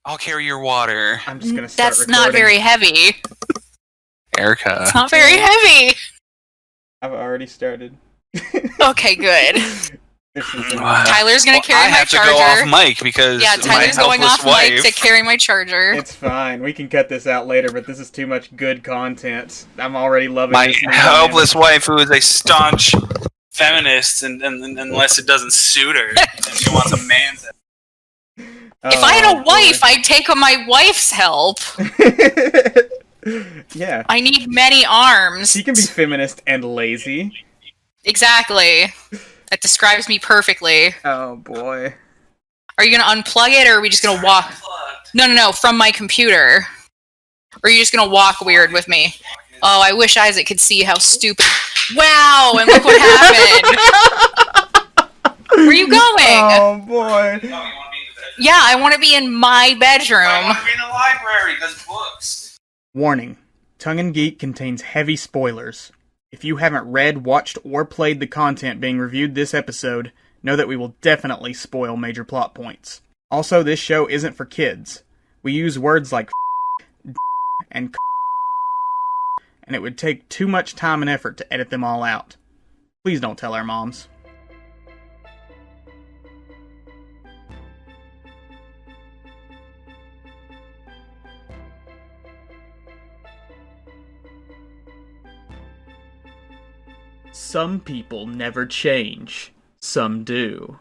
I'll carry your water. I'm just gonna start That's recording. not very heavy. Erika. It's not very heavy. I've already started. Okay, good. Tyler's gonna carry my charger. I have to go off mic because Tyler's my going off wife... mic to carry my charger. It's fine. We can cut this out later, but this is too much good content. I'm already loving my this. My helpless wife, who is a staunch feminist, and unless it doesn't suit her, and she wants a man's. If I had a wife, I'd take on my wife's help. Yeah. I need many arms. She can be feminist and lazy. Exactly. That describes me perfectly. Oh, boy. Are you going to unplug it, or are we just going to walk? No, from my computer. Or are you just going to walk weird with me? Oh, I wish Isaac could see how stupid... Wow, and look what happened! Where are you going? Oh, boy. Yeah, I want to be in my bedroom. I want to be in the library, because books. Warning. Tongue and Geek contains heavy spoilers. If you haven't read, watched, or played the content being reviewed this episode, know that we will definitely spoil major plot points. Also, this show isn't for kids. We use words like and and it would take too much time and effort to edit them all out. Please don't tell our moms. Some people never change. Some do.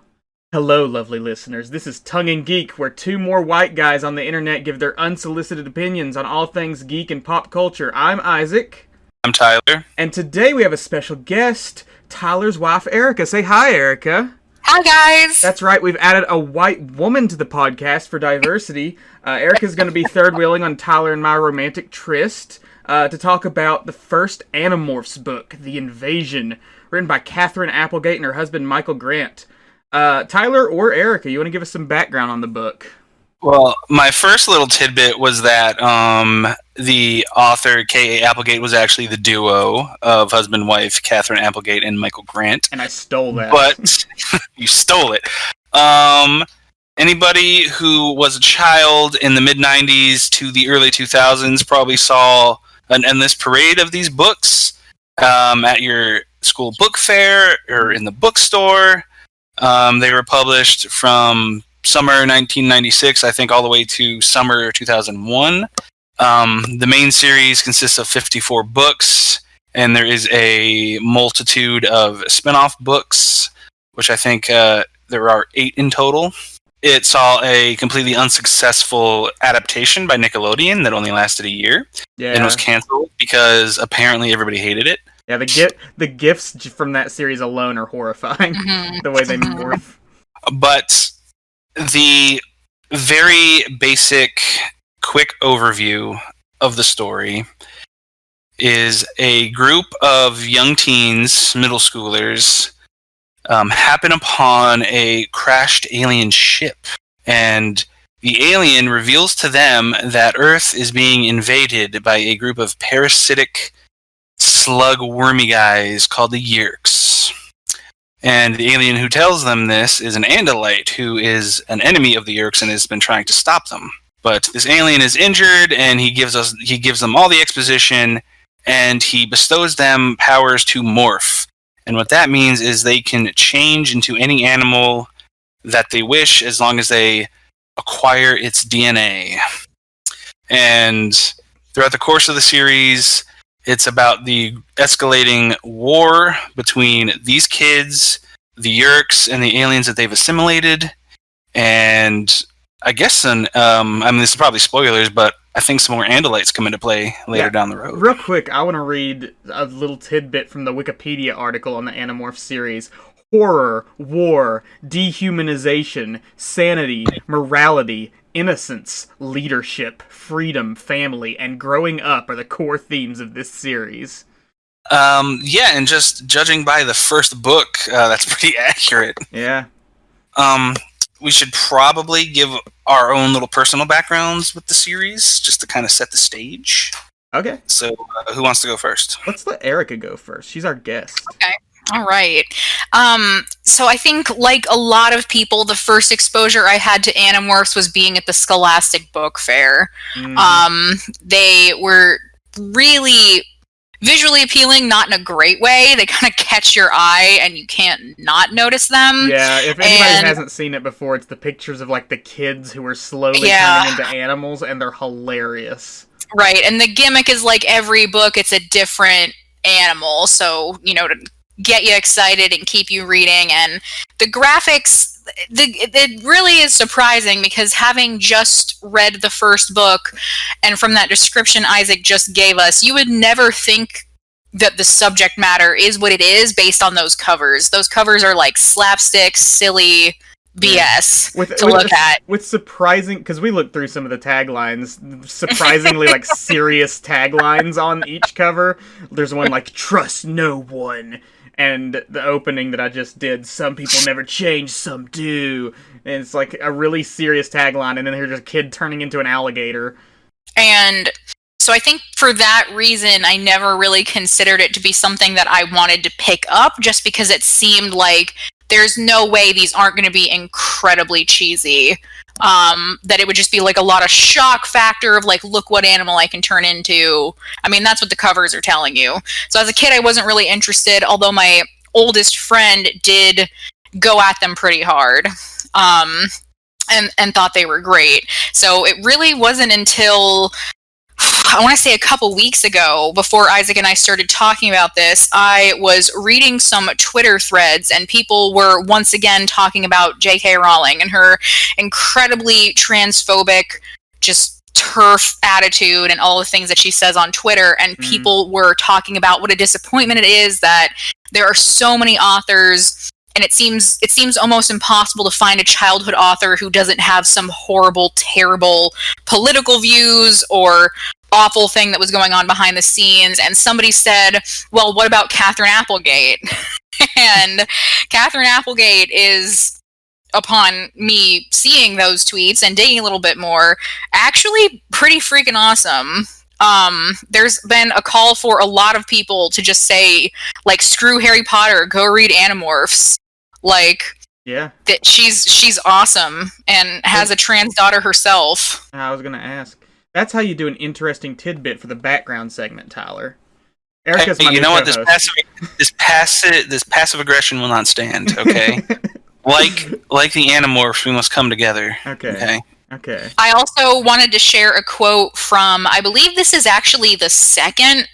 Hello, lovely listeners. This is Tongue and Geek, where two more white guys on the internet give their unsolicited opinions on all things geek and pop culture. I'm Isaac. I'm Tyler. And today we have a special guest, Tyler's wife, Erika. Say hi, Erika. Hi, guys. That's right. We've added a white woman to the podcast for diversity. Erika's going to be third wheeling on Tyler and my romantic tryst. To talk about the first Animorphs book, The Invasion, written by Catherine Applegate and her husband Michael Grant. Tyler or Erika, you want to give us some background on the book? Well, my first little tidbit was that the author, K.A. Applegate, was actually the duo of husband and wife, Catherine Applegate and Michael Grant. And I stole that. But you stole it. Anybody who was a child in the mid-90s to the early 2000s probably saw an endless parade of these books at your school book fair or in the bookstore. They were published from summer 1996, I think, all the way to summer 2001. The main series consists of 54 books, and there is a multitude of spin-off books, which I think there are 8 in total. It saw a completely unsuccessful adaptation by Nickelodeon that only lasted a year and was canceled because apparently everybody hated it. Yeah, the gifs from that series alone are horrifying. The way they morph. But the very basic, quick overview of the story is a group of young teens, middle schoolers, happen upon a crashed alien ship, and the alien reveals to them that Earth is being invaded by a group of parasitic slug wormy guys called the Yeerks. And the alien who tells them this is an Andalite who is an enemy of the Yeerks and has been trying to stop them. But this alien is injured, and he gives them all the exposition, and he bestows them powers to morph. And what that means is they can change into any animal that they wish as long as they acquire its DNA. And throughout the course of the series, it's about the escalating war between these kids, the Yeerks, and the aliens that they've assimilated. And I guess, this is probably spoilers, but I think some more Andalites come into play later down the road. Real quick, I want to read a little tidbit from the Wikipedia article on the Animorphs series. Horror, war, dehumanization, sanity, morality, innocence, leadership, freedom, family, and growing up are the core themes of this series. And just judging by the first book, that's pretty accurate. Yeah. We should probably give our own little personal backgrounds with the series, just to kind of set the stage. Okay. So, who wants to go first? Let's let Erika go first. She's our guest. Okay. All right. So I think, like a lot of people, the first exposure I had to Animorphs was being at the Scholastic Book Fair. They were really visually appealing, not in a great way. They kind of catch your eye, and you can't not notice them. Yeah, if anybody hasn't seen it before, it's the pictures of, like, the kids who are slowly turning into animals, and they're hilarious. Right, and the gimmick is, like, every book, it's a different animal, so, you know, to get you excited and keep you reading. And the graphics, it really is surprising, because having just read the first book, and from that description Isaac just gave us, you would never think that the subject matter is what it is based on those covers. Those covers are like slapstick, silly BS to look at. With surprising, because we looked through some of the taglines, surprisingly like serious taglines on each cover. There's one like, "Trust no one." And the opening that I just did, "Some people never change, some do." And it's like a really serious tagline, and then there's a kid turning into an alligator. And so I think for that reason, I never really considered it to be something that I wanted to pick up, just because it seemed like there's no way these aren't going to be incredibly cheesy. That it would just be like a lot of shock factor of like, look what animal I can turn into. I mean, that's what the covers are telling you. So as a kid, I wasn't really interested, although my oldest friend did go at them pretty hard. And thought they were great. So it really wasn't until, I want to say a couple weeks ago, before Isaac and I started talking about this, I was reading some Twitter threads, and people were once again talking about J.K. Rowling and her incredibly transphobic, just turf attitude and all the things that she says on Twitter. And people were talking about what a disappointment it is that there are so many authors, and it seems almost impossible to find a childhood author who doesn't have some horrible, terrible political views or awful thing that was going on behind the scenes. And somebody said, well, what about Catherine Applegate? And Catherine Applegate is, upon me seeing those tweets and digging a little bit more, actually pretty freaking awesome. There's been a call for a lot of people to just say, like, screw Harry Potter, go read Animorphs. Like, yeah, that she's awesome and has a trans daughter herself. I was gonna ask. That's how you do an interesting tidbit for the background segment, Tyler. Erika's my you know what? co-host. This passive aggression will not stand. Okay, like the Animorphs, we must come together. Okay. I also wanted to share a quote from, I believe this is actually the second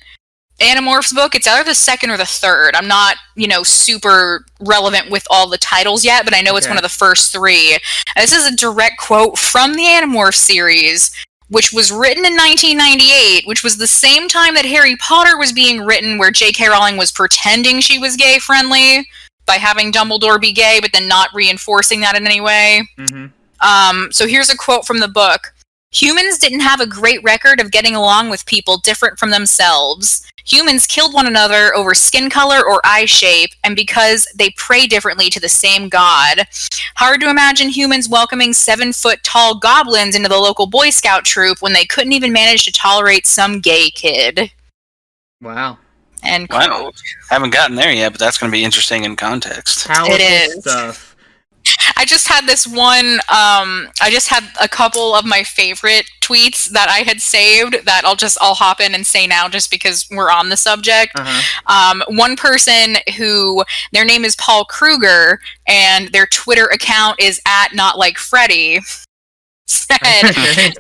Animorphs book. It's either the second or the third. I'm not, super relevant with all the titles yet, but I know it's one of the first three. And this is a direct quote from the Animorphs series, which was written in 1998, which was the same time that Harry Potter was being written, where J.K. Rowling was pretending she was gay-friendly by having Dumbledore be gay, but then not reinforcing that in any way. So here's a quote from the book. "Humans didn't have a great record of getting along with people different from themselves. Humans killed one another over skin color or eye shape, and because they pray differently to the same god. Hard to imagine humans welcoming 7-foot-tall goblins into the local Boy Scout troop when they couldn't even manage to tolerate some gay kid." Wow. And wow. Haven't gotten there yet, but that's going to be interesting in context. Powerful stuff. I just had this one, I just had a couple of my favorite tweets that I had saved that I'll hop in and say now just because we're on the subject. One person who, their name is Paul Kruger, and their Twitter account is @NotLikeFreddy, said,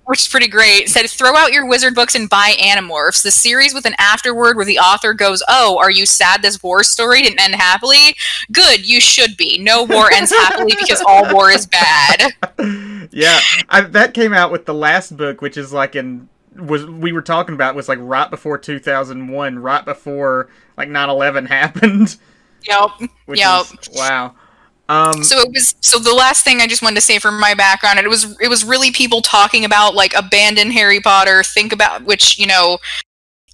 which is pretty great, said, "Throw out your wizard books and buy Animorphs, the series with an afterword where the author goes, 'Oh, are you sad this war story didn't end happily? Good, you should be. No war ends happily because all war is bad.'" Yeah, that came out with the last book, which is like we were talking about, was like right before 2001, right before like 9/11 happened. Yep. Wow. So the last thing I just wanted to say from my background, it was really people talking about like abandon Harry Potter, think about, which,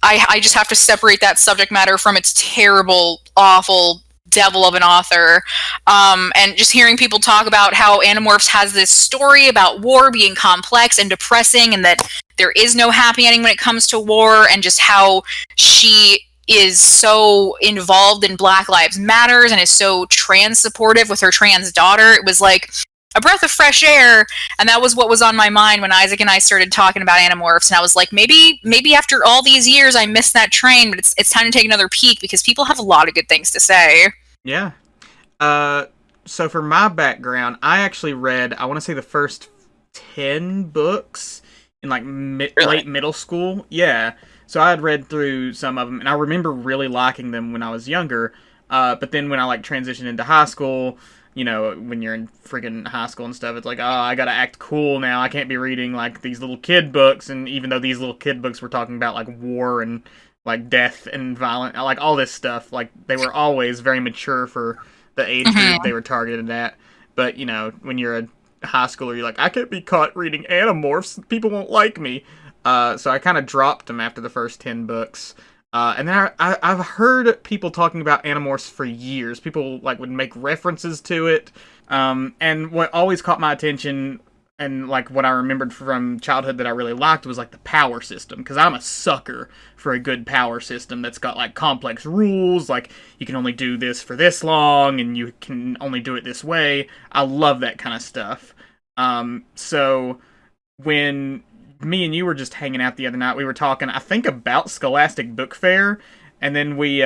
I just have to separate that subject matter from its terrible, awful devil of an author. And just hearing people talk about how Animorphs has this story about war being complex and depressing, and that there is no happy ending when it comes to war, and just how she is so involved in Black Lives Matters and is so trans supportive with her trans daughter. It was like a breath of fresh air, and that was what was on my mind when Isaac and I started talking about Animorphs, and I was like, maybe after all these years I missed that train, but it's time to take another peek because people have a lot of good things to say. Yeah. So for my background, I actually read, I want to say the first 10 books in like late middle school. Yeah. So I had read through some of them, and I remember really liking them when I was younger. But then when I like transitioned into high school, you know, when you're in freaking high school and stuff, it's like, oh, I gotta act cool now. I can't be reading like these little kid books. And even though these little kid books were talking about like war and like death and violence, like all this stuff, like they were always very mature for the age group they were targeted at. But you know, when you're a high schooler, you're like, I can't be caught reading Animorphs. People won't like me. So I kind of dropped them after the first 10 books. And then I've heard people talking about Animorphs for years. People like would make references to it. And what always caught my attention and like what I remembered from childhood that I really liked was like the power system. Because I'm a sucker for a good power system that's got like complex rules. Like you can only do this for this long and you can only do it this way. I love that kind of stuff. So when me and you were just hanging out the other night, we were talking, I think, about Scholastic Book Fair, and then we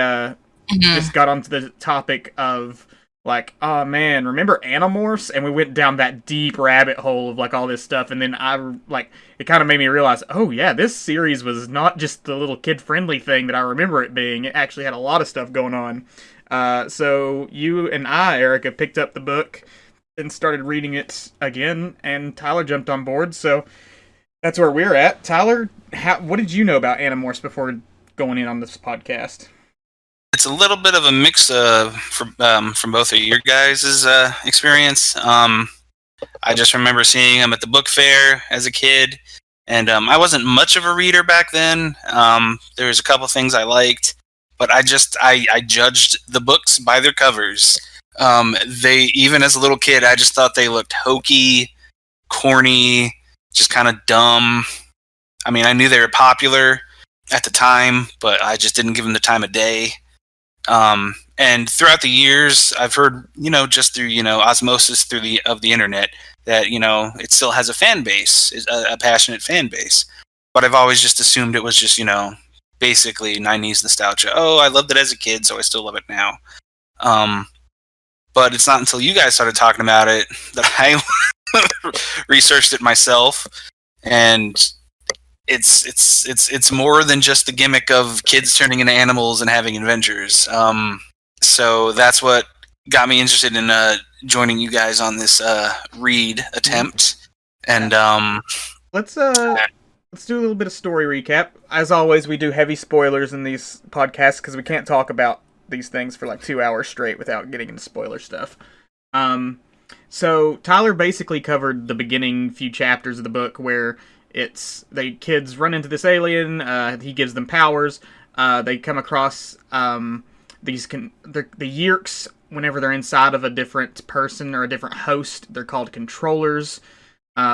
just got onto the topic of like, oh man, remember Animorphs? And we went down that deep rabbit hole of like all this stuff, and then it kind of made me realize, oh yeah, this series was not just the little kid-friendly thing that I remember it being. It actually had a lot of stuff going on. So you and I, Erika, picked up the book and started reading it again, and Tyler jumped on board, so that's where we're at. Tyler, what did you know about Animorphs before going in on this podcast? It's a little bit of a mix from both of your guys' experience. I just remember seeing them at the book fair as a kid, and I wasn't much of a reader back then. There was a couple things I liked, but I judged the books by their covers. Even as a little kid, I just thought they looked hokey, corny, just kind of dumb. I mean, I knew they were popular at the time, but I just didn't give them the time of day. And throughout the years, I've heard, just through, osmosis of the internet, that, it still has a fan base, a passionate fan base. But I've always just assumed it was just, basically 90s nostalgia. Oh, I loved it as a kid, so I still love it now. But it's not until you guys started talking about it that I researched it myself, and it's more than just the gimmick of kids turning into animals and having adventures. So that's what got me interested in joining you guys on this read attempt. And let's do a little bit of story recap. As always, we do heavy spoilers in these podcasts because we can't talk about these things for like 2 hours straight without getting into spoiler stuff. So Tyler basically covered the beginning few chapters of the book where the kids run into this alien. He gives them powers. They come across the Yeerks. Whenever they're inside of a different person or a different host, they're called controllers.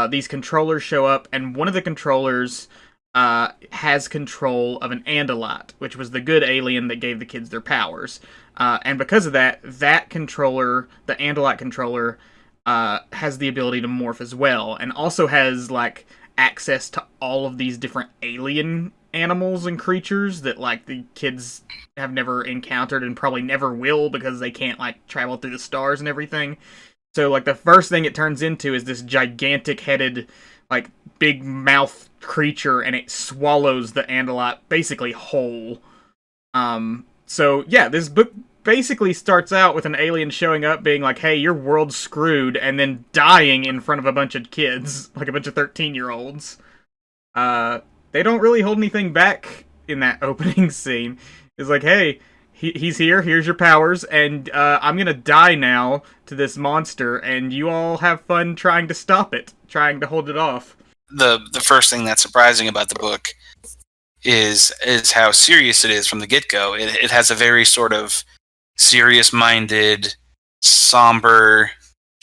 These controllers show up, and one of the controllers has control of an Andalite, which was the good alien that gave the kids their powers. And because of that controller, the Andalite controller, has the ability to morph as well, and also has like access to all of these different alien animals and creatures that like the kids have never encountered and probably never will because they can't like travel through the stars and everything. So like the first thing it turns into is this gigantic headed like big mouth creature, and it swallows the Andalite basically whole. So yeah, this book basically starts out with an alien showing up being like, hey, your world's screwed, and then dying in front of a bunch of kids, like a bunch of 13-year-olds. They don't really hold anything back in that opening scene. It's like, hey, he's here, here's your powers, and I'm gonna die now to this monster, and you all have fun trying to stop it, trying to hold it off. The first thing that's surprising about the book is how serious it is from the get-go. It has a very sort of serious-minded, somber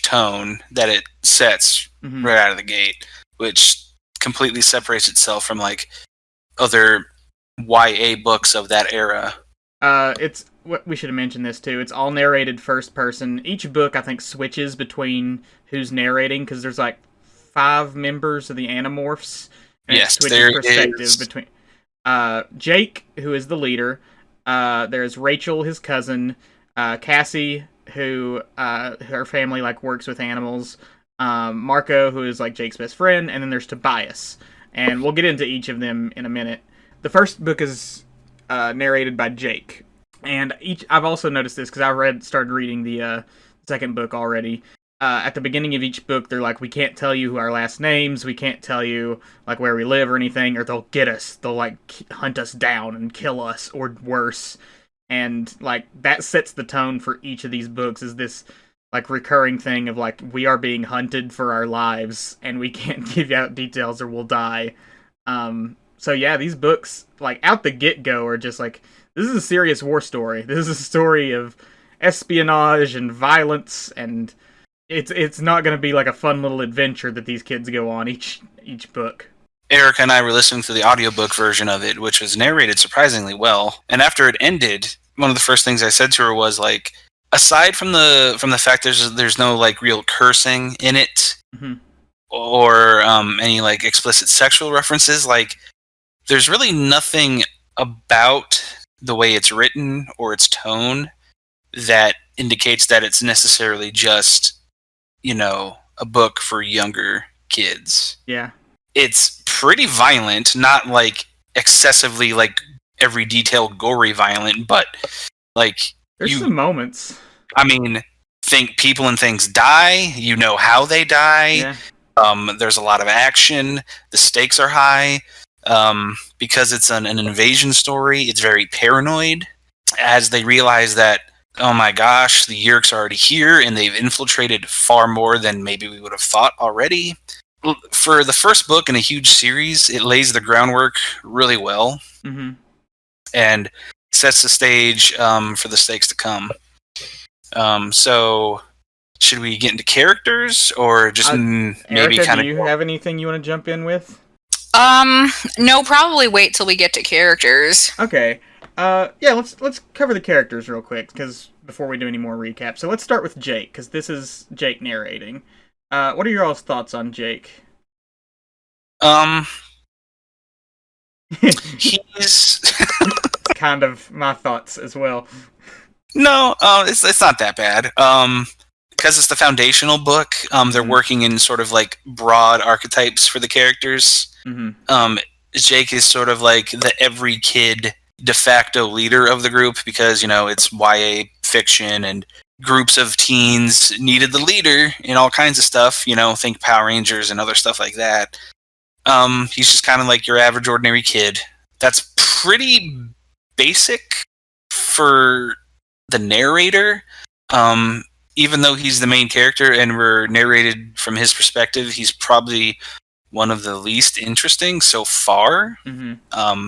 tone that it sets right out of the gate, which completely separates itself from like other YA books of that era. We should have mentioned this too. It's all narrated first person. Each book, I think, switches between who's narrating because there's like 5 members of the Animorphs, and Yes, it switches there perspective is. between Jake, who is the leader. There's Rachel, his cousin, Cassie, who her family like works with animals. Marco, who is like Jake's best friend, and then there's Tobias, and we'll get into each of them in a minute. The first book is narrated by Jake, and I've also noticed this because I started reading the second book already. At the beginning of each book, they're like, we can't tell you who our last names, we can't tell you like where we live or anything, or they'll get us, they'll like hunt us down and kill us, or worse. And like that sets the tone for each of these books, is this like recurring thing of like, we are being hunted for our lives and we can't give out details or we'll die. So yeah, these books like out the get-go are just like, this is a serious war story. This is a story of espionage and violence, and it's not going to be like a fun little adventure that these kids go on each book. Erika and I were listening to the audiobook version of it, which was narrated surprisingly well. And after it ended, one of the first things I said to her was like, aside from the fact there's no like real cursing in it, mm-hmm. or any like explicit sexual references, like there's really nothing about the way it's written or its tone that indicates that it's necessarily just, a book for younger kids. Yeah. It's pretty violent, not like excessively like every detail gory violent, but like there's some moments. I mean, people and things die, how they die. Yeah. There's a lot of action, the stakes are high. Because it's an invasion story, it's very paranoid as they realize that, oh my gosh, the Yeerks are already here and they've infiltrated far more than maybe we would have thought already. For the first book in a huge series, it lays the groundwork really well, mm-hmm. and sets the stage for the stakes to come. So, should we get into characters, or just maybe Erika, kind of? Do you have anything you want to jump in with? No, probably wait till we get to characters. Okay. Yeah, let's cover the characters real quick, because before we do any more recap. So let's start with Jake, because this is Jake narrating. What are your all's thoughts on Jake? He's kind of my thoughts as well. No, it's not that bad. Because it's the foundational book, they're working in sort of like broad archetypes for the characters. Mm-hmm. Jake is sort of like the every kid de facto leader of the group because, it's YA fiction and groups of teens needed the leader in all kinds of stuff, think Power Rangers and other stuff like that. He's just kind of like your average ordinary kid. That's pretty basic for the narrator. Even though he's the main character and we're narrated from his perspective, he's probably one of the least interesting so far. Mm-hmm.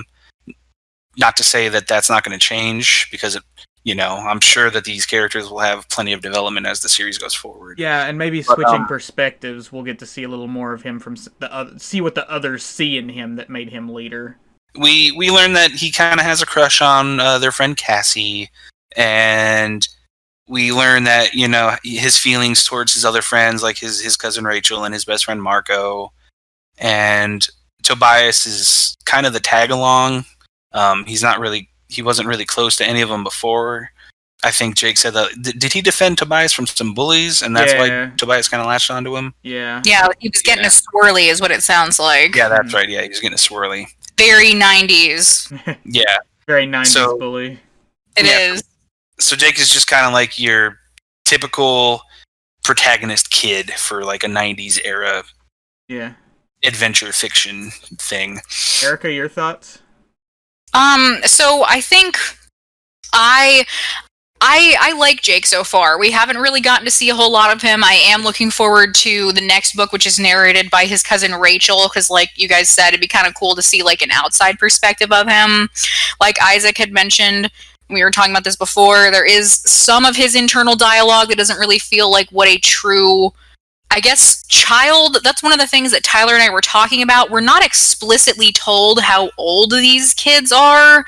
Not to say that that's not going to change, because I'm sure that these characters will have plenty of development as the series goes forward. Yeah, and maybe switching perspectives, we'll get to see a little more of him from see what the others see in him that made him leader. We learn that he kind of has a crush on their friend Cassie, and we learn that his feelings towards his other friends, like his cousin Rachel and his best friend Marco, and Tobias is kind of the tag along. He wasn't really close to any of them before. I think Jake said that. Did he defend Tobias from some bullies, and that's why Tobias kind of latched onto him? Yeah. Yeah, he was getting a swirly, is what it sounds like. Yeah, that's right. Yeah, he was getting a swirly. Very 90s. Yeah. Very 90s bully. It is. So Jake is just kind of like your typical protagonist kid for like a 90s era adventure fiction thing. Erika, your thoughts? So I think I like Jake so far. We haven't really gotten to see a whole lot of him. I am looking forward to the next book, which is narrated by his cousin Rachel, because like you guys said, it'd be kind of cool to see like an outside perspective of him. Like Isaac had mentioned, we were talking about this before, there is some of his internal dialogue that doesn't really feel like what a true I guess child, that's one of the things that Tyler and I were talking about. We're not explicitly told how old these kids are,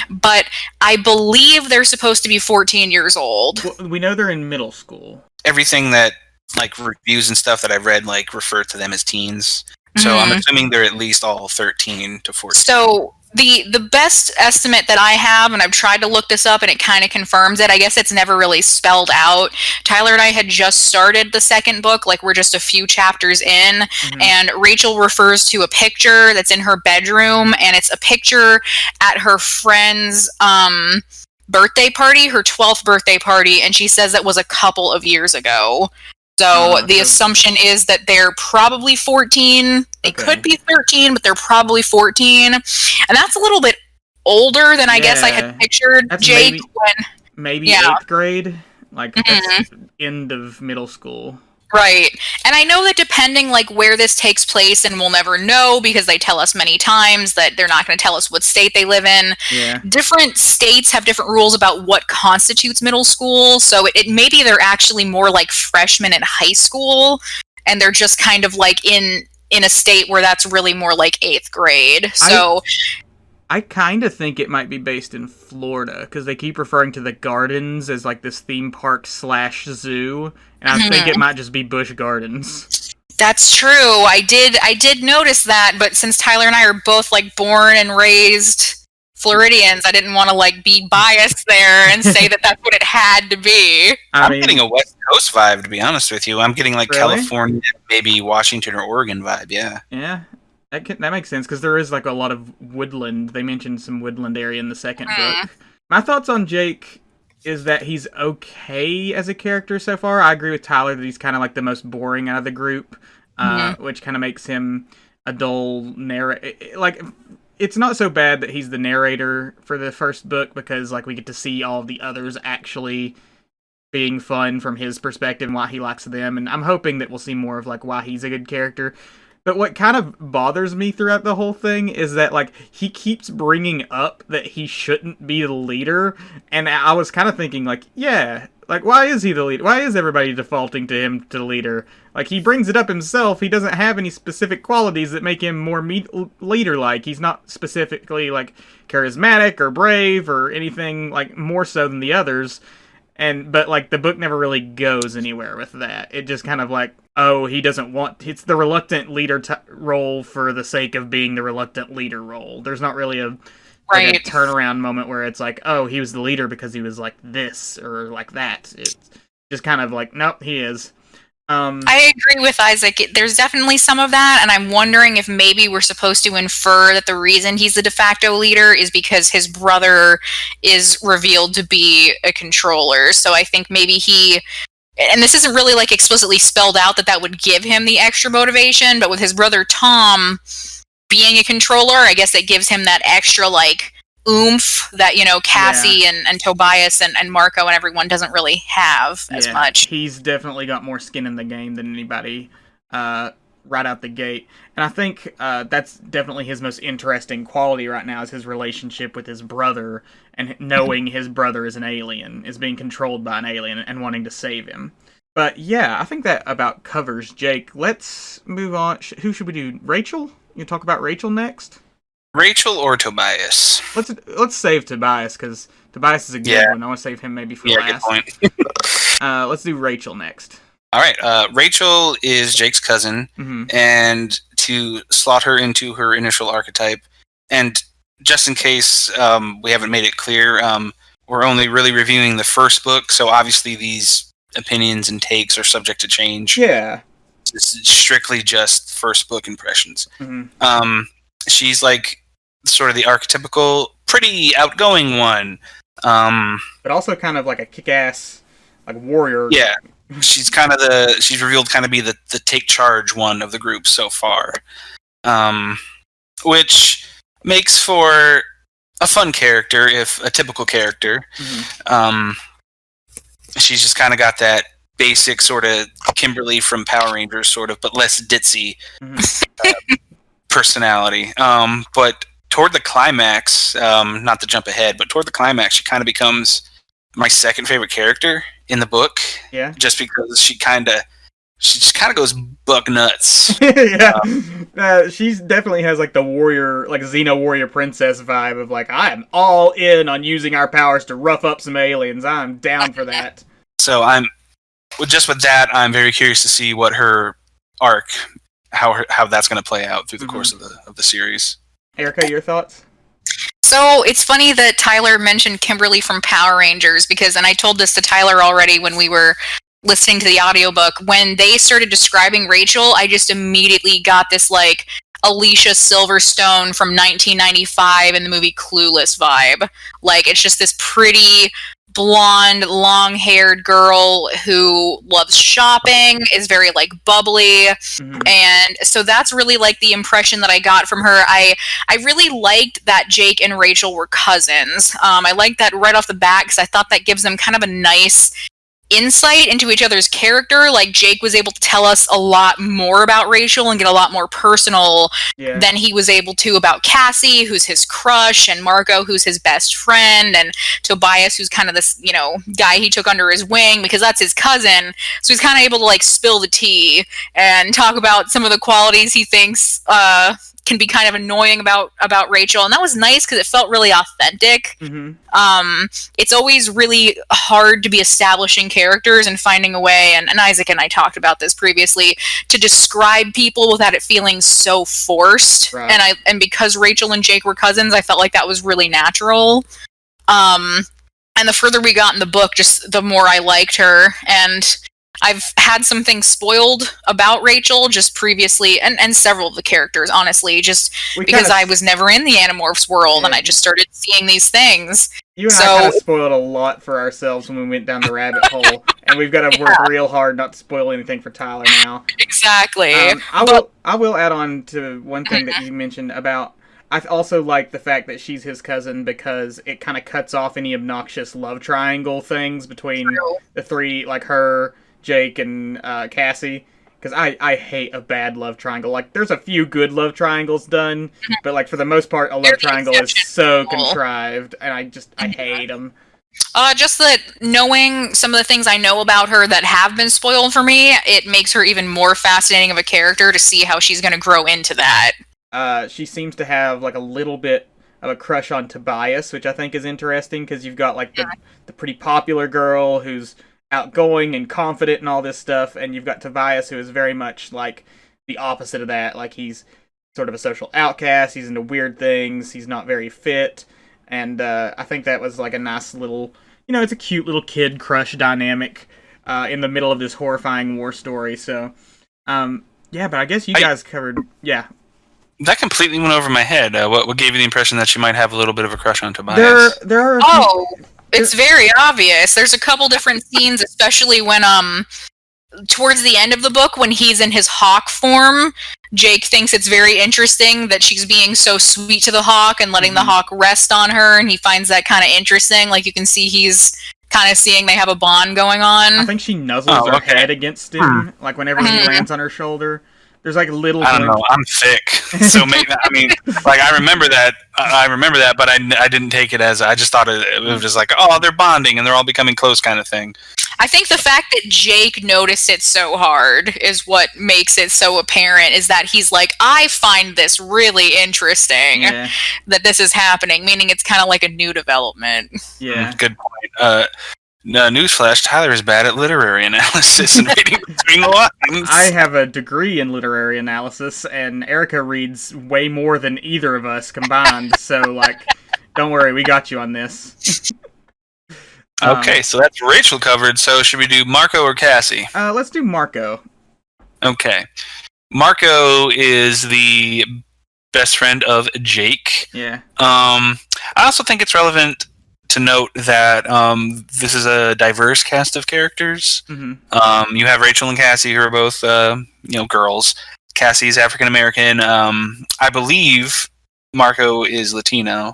but I believe they're supposed to be 14 years old. Well, we know they're in middle school. Everything that, like, reviews and stuff that I've read, like, refer to them as teens. So I'm assuming they're at least all 13 to 14. So the best estimate that I have, and I've tried to look this up and it kind of confirms it, I guess it's never really spelled out. Tyler and I had just started the second book, like we're just a few chapters in, and Rachel refers to a picture that's in her bedroom, and it's a picture at her friend's birthday party, her 12th birthday party, and she says that was a couple of years ago. So the assumption is that they're probably 14. They could be 13, but they're probably 14. And that's a little bit older than I guess I had pictured that's Jake maybe 8th grade. Like, that's end of middle school. Right. And I know that depending, like, where this takes place, and we'll never know because they tell us many times that they're not going to tell us what state they live in. Yeah. Different states have different rules about what constitutes middle school. So it maybe they're actually more like freshmen in high school, and they're just kind of like in a state where that's really more like 8th grade. So I kind of think it might be based in Florida, because they keep referring to the gardens as like this theme park / zoo, and I think it might just be Busch Gardens. That's true. I did notice that, but since Tyler and I are both like born and raised Floridians, I didn't want to like be biased there and say that that's what it had to be. I'm getting a West Coast vibe, to be honest with you. I'm getting like California, maybe Washington or Oregon vibe. Yeah. That makes sense, because there is like a lot of woodland. They mentioned some woodland area in the second book. My thoughts on Jake is that he's okay as a character so far. I agree with Tyler that he's kind of like the most boring out of the group, which kind of makes him a dull narrator. Like, it's not so bad that he's the narrator for the first book, because like we get to see all of the others actually being fun from his perspective and why he likes them, and I'm hoping that we'll see more of like why he's a good character. But what kind of bothers me throughout the whole thing is that, like, he keeps bringing up that he shouldn't be the leader, and I was kind of thinking, like, yeah, like, why is he the leader? Why is everybody defaulting to him to the leader? Like, he brings it up himself. He doesn't have any specific qualities that make him more leader-like. He's not specifically, like, charismatic or brave or anything, like, more so than the others. But like the book never really goes anywhere with that. It just kind of like, oh, he doesn't want. It's the reluctant leader role for the sake of being the reluctant leader role. There's not really a turnaround moment where it's like, oh, he was the leader because he was like this or like that. It's just kind of like, nope, he is. I agree with Isaac. There's definitely some of that, and I'm wondering if maybe we're supposed to infer that the reason he's the de facto leader is because his brother is revealed to be a controller. So I think maybe and this isn't really like explicitly spelled out that would give him the extra motivation, but with his brother Tom being a controller, I guess it gives him that extra like oomph that, you know, Cassie and Tobias and Marco and everyone doesn't really have as much. He's definitely got more skin in the game than anybody right out the gate. And I think that's definitely his most interesting quality right now, is his relationship with his brother, and knowing his brother is an alien, is being controlled by an alien and wanting to save him. But yeah, I think that about covers Jake. Let's move on. Who should we do? Rachel? You talk about Rachel next? Rachel or Tobias? Let's save Tobias, because Tobias is a good one. I want to save him maybe for last. Good point. Let's do Rachel next. All right. Rachel is Jake's cousin, and to slot her into her initial archetype, and just in case we haven't made it clear, we're only really reviewing the first book, so obviously these opinions and takes are subject to change. Yeah. It's strictly just first book impressions. She's like sort of the archetypical pretty outgoing one, but also kind of like a kick-ass like warrior. Yeah, she's revealed kind of be the take charge one of the group so far, which makes for a fun character, if a typical character. She's just kind of got that basic sort of Kimberly from Power Rangers sort of, but less ditzy personality. But toward the climax, not to jump ahead, but toward the climax, she kind of becomes my second favorite character in the book. Yeah. Just because she kind of she just kind of goes buck nuts. Yeah, she's definitely has like the warrior, like Xena warrior princess vibe of like, I'm all in on using our powers to rough up some aliens. I'm down for that. So with that, I'm very curious to see what her arc, how that's going to play out through the course of the series. Erika, your thoughts? So it's funny that Tyler mentioned Kimberly from Power Rangers because, and I told this to Tyler already when we were listening to the audiobook, when they started describing Rachel, I just immediately got this like Alicia Silverstone from 1995 in the movie Clueless vibe. Like, it's just this pretty blonde, long-haired girl who loves shopping, is very like bubbly, and so that's really like the impression that I got from her. I really liked that Jake and Rachel were cousins. I liked that right off the bat because I thought that gives them kind of a nice insight into each other's character. Like, Jake was able to tell us a lot more about Rachel and get a lot more personal than he was able to about Cassie, who's his crush, and Marco, who's his best friend, and Tobias, who's kind of this, guy he took under his wing because that's his cousin. So he's kind of able to like spill the tea and talk about some of the qualities he thinks can be kind of annoying about Rachel, and that was nice because it felt really authentic. It's always really hard to be establishing characters and finding a way, and Isaac and I talked about this previously, to describe people without it feeling so forced. Right. And because Rachel and Jake were cousins, I felt like that was really natural. And the further we got in the book, just the more I liked her, and I've had some things spoiled about Rachel just previously, and several of the characters, honestly, just because I was never in the Animorphs world, and I just started seeing these things. You and I kind of spoiled a lot for ourselves when we went down the rabbit hole, and we've got to work real hard not to spoil anything for Tyler now. Exactly. I will add on to one thing that you mentioned about, I also like the fact that she's his cousin because it kind of cuts off any obnoxious love triangle things between the three, like her, Jake, and Cassie, because I hate a bad love triangle. Like, there's a few good love triangles done, but like for the most part, a love triangle is so contrived, and I hate them. Just that knowing some of the things I know about her that have been spoiled for me, it makes her even more fascinating of a character to see how she's going to grow into that. She seems to have like a little bit of a crush on Tobias, which I think is interesting because you've got like the pretty popular girl who's outgoing and confident and all this stuff, and you've got Tobias, who is very much like the opposite of that. Like, he's sort of a social outcast, he's into weird things, he's not very fit, and I think that was like a nice little, it's a cute little kid crush dynamic in the middle of this horrifying war story. So but I guess you guys covered that completely went over my head. What gave you the impression that she might have a little bit of a crush on Tobias? There are it's very obvious. There's a couple different scenes, especially when towards the end of the book, when he's in his hawk form, Jake thinks it's very interesting that she's being so sweet to the hawk and letting the hawk rest on her, and he finds that kind of interesting. Like, you can see he's kind of seeing they have a bond going on. I think she nuzzles her head against him, like whenever he lands on her shoulder. There's like little. I don't know. I'm thick, so maybe, I remember that, but I didn't take it as. I just thought it was just like, oh, they're bonding and they're all becoming close, kind of thing. I think the fact that Jake noticed it so hard is what makes it so apparent. Is that he's like, I find this really interesting that this is happening. Meaning, it's kind of like a new development. Yeah, good point. Newsflash, Tyler is bad at literary analysis and reading between the lines. I have a degree in literary analysis, and Erika reads way more than either of us combined, so, don't worry, we got you on this. Okay, so that's Rachel covered, so should we do Marco or Cassie? Let's do Marco. Okay. Marco is the best friend of Jake. Yeah. I also think it's relevant to note that this is a diverse cast of characters. Mm-hmm. You have Rachel and Cassie, who are both girls. Cassie's African American. I believe Marco is Latino.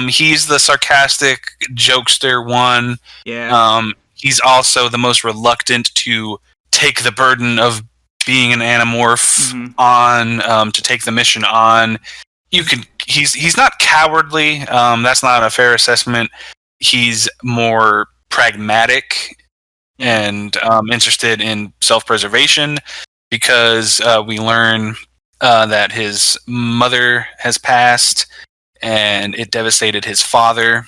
He's the sarcastic jokester one. Yeah. He's also the most reluctant to take the burden of being an Animorph on, to take the mission on. He's not cowardly. That's not a fair assessment. He's more pragmatic and interested in self-preservation because we learn that his mother has passed and it devastated his father,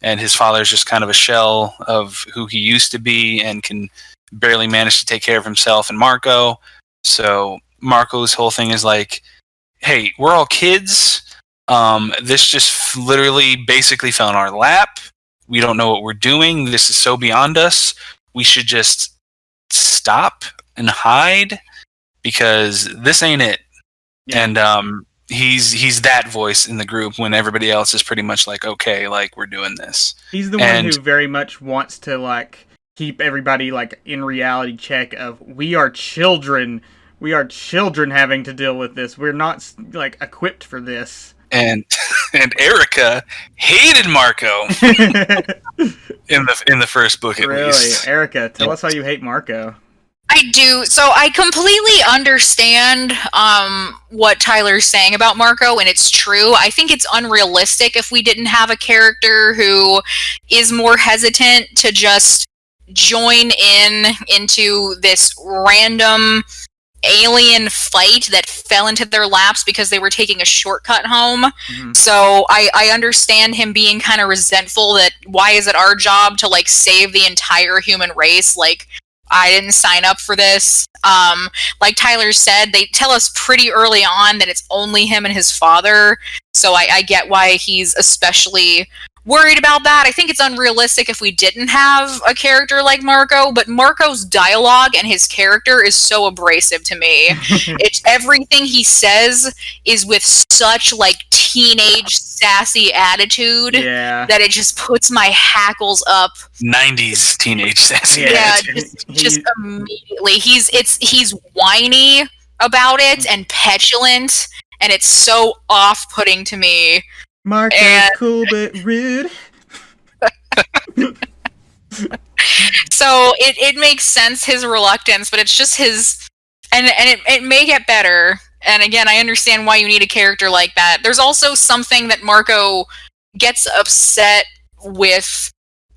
and his father is just kind of a shell of who he used to be and can barely manage to take care of himself and Marco. So Marco's whole thing is like, hey, we're all kids. This just literally basically fell in our lap. We don't know what we're doing. This is so beyond us. We should just stop and hide because this ain't it. Yeah. And he's that voice in the group when everybody else is pretty much like, okay, like we're doing this. He's the one who very much wants to like keep everybody like in reality check of we are children. We are children having to deal with this. We're not like equipped for this. And Erika hated Marco in the first book at least. Really, Erika, tell us how you hate Marco. I do. So I completely understand what Tyler's saying about Marco, and it's true. I think it's unrealistic if we didn't have a character who is more hesitant to just join into this random alien fight that fell into their laps because they were taking a shortcut home. Mm-hmm. So I understand him being kind of resentful that why is it our job to like save the entire human race? Like, I didn't sign up for this. Like Tyler said, they tell us pretty early on that it's only him and his father. So I get why he's especially worried about that. I think it's unrealistic if we didn't have a character like Marco, but Marco's dialogue and his character is so abrasive to me. It's everything he says is with such like teenage sassy attitude that it just puts my hackles up. 90s teenage sassy attitude. Just immediately. He's whiny about it and petulant, and it's so off-putting to me. Marco's cool but rude. So it makes sense, his reluctance, but it's just his... And it may get better. And again, I understand why you need a character like that. There's also something that Marco gets upset with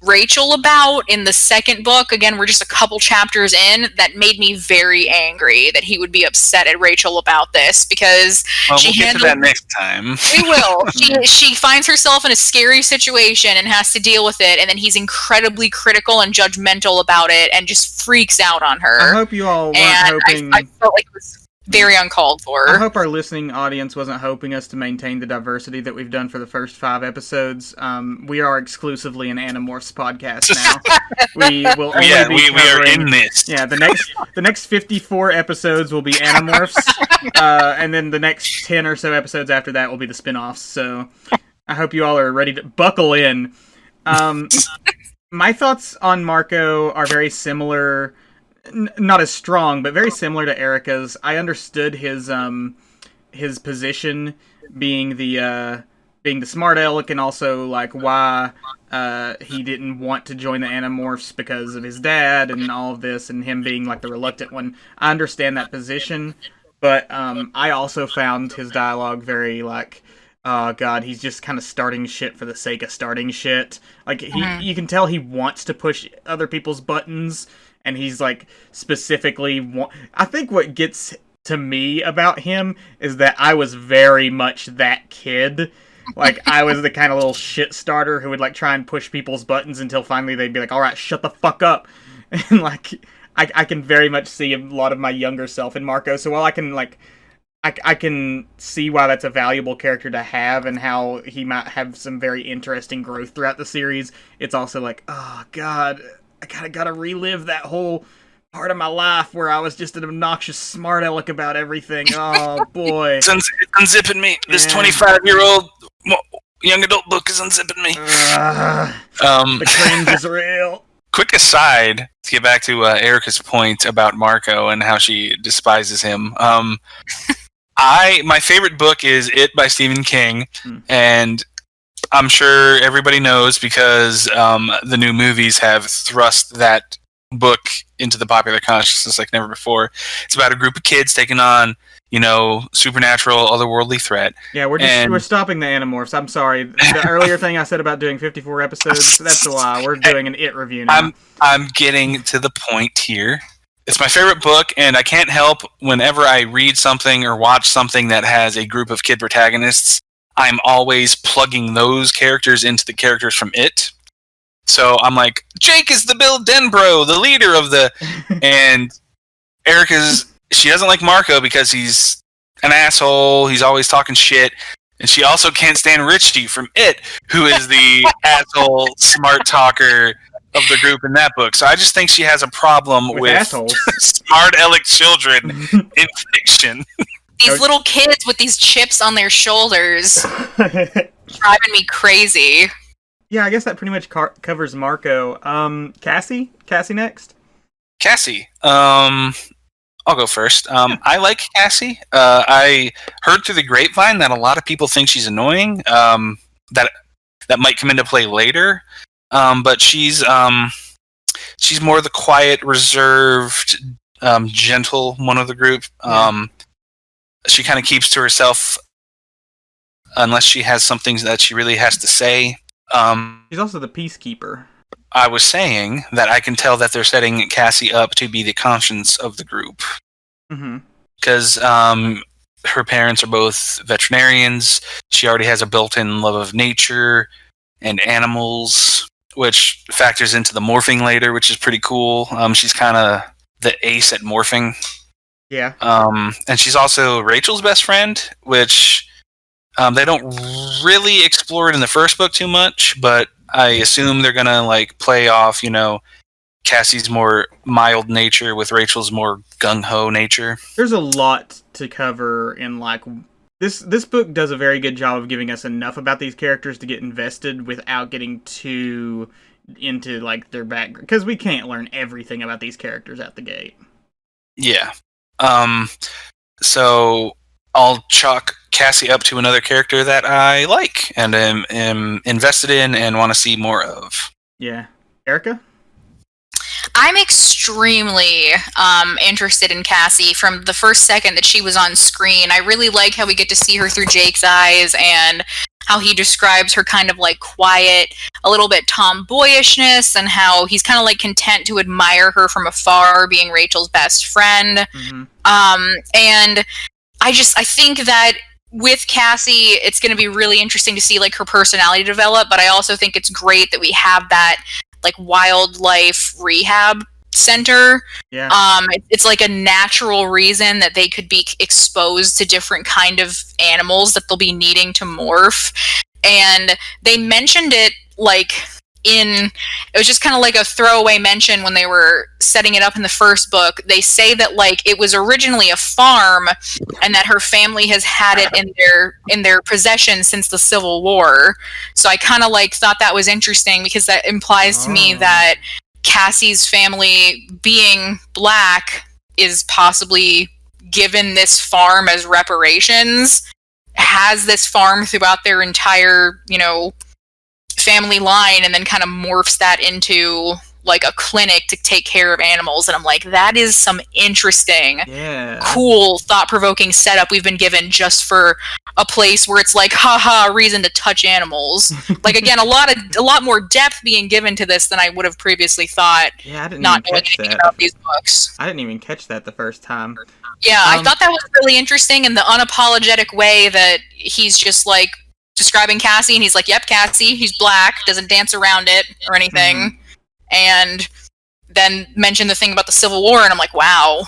Rachel about in the second book. Again, we're just a couple chapters in, that made me very angry that he would be upset at Rachel about this, because we'll get to that next time. We will. She finds herself in a scary situation and has to deal with it, and then he's incredibly critical and judgmental about it and just freaks out on her. I hope you all weren't hoping... I felt like it was very uncalled for. I hope our listening audience wasn't hoping us to maintain the diversity that we've done for the first 5 episodes. We are exclusively an Animorphs podcast now. We will only be covering, we are in this. Yeah, the next 54 episodes will be Animorphs, and then the next 10 or so episodes after that will be the spin-offs. So I hope you all are ready to buckle in. My thoughts on Marco are very similar. Not as strong, but very similar to Erika's. I understood his position being the smart aleck, and also like why he didn't want to join the Animorphs because of his dad and all of this, and him being like the reluctant one. I understand that position, but I also found his dialogue very like, oh god, he's just kind of starting shit for the sake of starting shit. Like you can tell he wants to push other people's buttons. And he's like specifically... I think what gets to me about him is that I was very much that kid. Like, I was the kind of little shit starter who would like try and push people's buttons until finally they'd be like, alright, shut the fuck up. And like, I can very much see a lot of my younger self in Marco. So while I can like... I can see why that's a valuable character to have and how he might have some very interesting growth throughout the series, it's also like, oh god... I gotta relive that whole part of my life where I was just an obnoxious smart aleck about everything. Oh, boy. It's unzipping me. This 25-year-old young adult book is unzipping me. The cringe is real. Quick aside, to get back to Erika's point about Marco and how she despises him. My favorite book is It by Stephen King, and I'm sure everybody knows because the new movies have thrust that book into the popular consciousness like never before. It's about a group of kids taking on supernatural, otherworldly threat. Yeah, we're stopping the Animorphs. I'm sorry. The earlier thing I said about doing 54 episodes, that's a lie. We're doing an It review now. I'm getting to the point here. It's my favorite book, and I can't help whenever I read something or watch something that has a group of kid protagonists, I'm always plugging those characters into the characters from It. So I'm like, Jake is the Bill Denbrough, the leader of the... And she doesn't like Marco because he's an asshole, he's always talking shit, and she also can't stand Richie from It, who is the asshole, smart talker of the group in that book. So I just think she has a problem with smart aleck children in fiction. These little kids with these chips on their shoulders driving me crazy. Yeah, I guess that pretty much covers Marco. Cassie next. Cassie. I'll go first. I like Cassie. I heard through the grapevine that a lot of people think she's annoying. That might come into play later. But she's more the quiet, reserved, gentle one of the group. She kind of keeps to herself unless she has something that she really has to say. She's also the peacekeeper. I was saying that I can tell that they're setting Cassie up to be the conscience of the group. Because her parents are both veterinarians. She already has a built-in love of nature and animals, which factors into the morphing later, which is pretty cool. She's kind of the ace at morphing. Yeah. And she's also Rachel's best friend, which they don't really explore it in the first book too much, but I assume they're gonna play off, Cassie's more mild nature with Rachel's more gung-ho nature. There's a lot to cover in this book does a very good job of giving us enough about these characters to get invested without getting too into their background, because we can't learn everything about these characters out the gate. Yeah. So I'll chalk Cassie up to another character that I like and am invested in and want to see more of. Yeah. Erika? I'm extremely interested in Cassie from the first second that she was on screen. I really like how we get to see her through Jake's eyes and how he describes her kind of quiet, a little bit tomboyishness, and how he's kind of content to admire her from afar, being Rachel's best friend. And I think that with Cassie, it's going to be really interesting to see her personality develop, but I also think it's great that we have that wildlife rehab center. Yeah. It's a natural reason that they could be exposed to different kind of animals that they'll be needing to morph. And they mentioned it it was just kind of a throwaway mention when they were setting it up in the first book. They say that it was originally a farm and that her family has had it in their possession since the Civil War. So I kind of thought that was interesting, because that implies to me that Cassie's family, being black, is possibly given this farm as reparations, has this farm throughout their entire, family line, and then kind of morphs that into a clinic to take care of animals. And I'm that is some interesting, cool, thought-provoking setup we've been given just for a place where it's haha, reason to touch animals. Again, a lot more depth being given to this than I would have previously thought. Yeah, I didn't not even catch that about these books. I didn't even catch that the first time. Yeah, I thought that was really interesting, and the unapologetic way that he's just describing Cassie, and he's yep, Cassie, he's black, doesn't dance around it or anything. And then mention the thing about the Civil War, and I'm wow,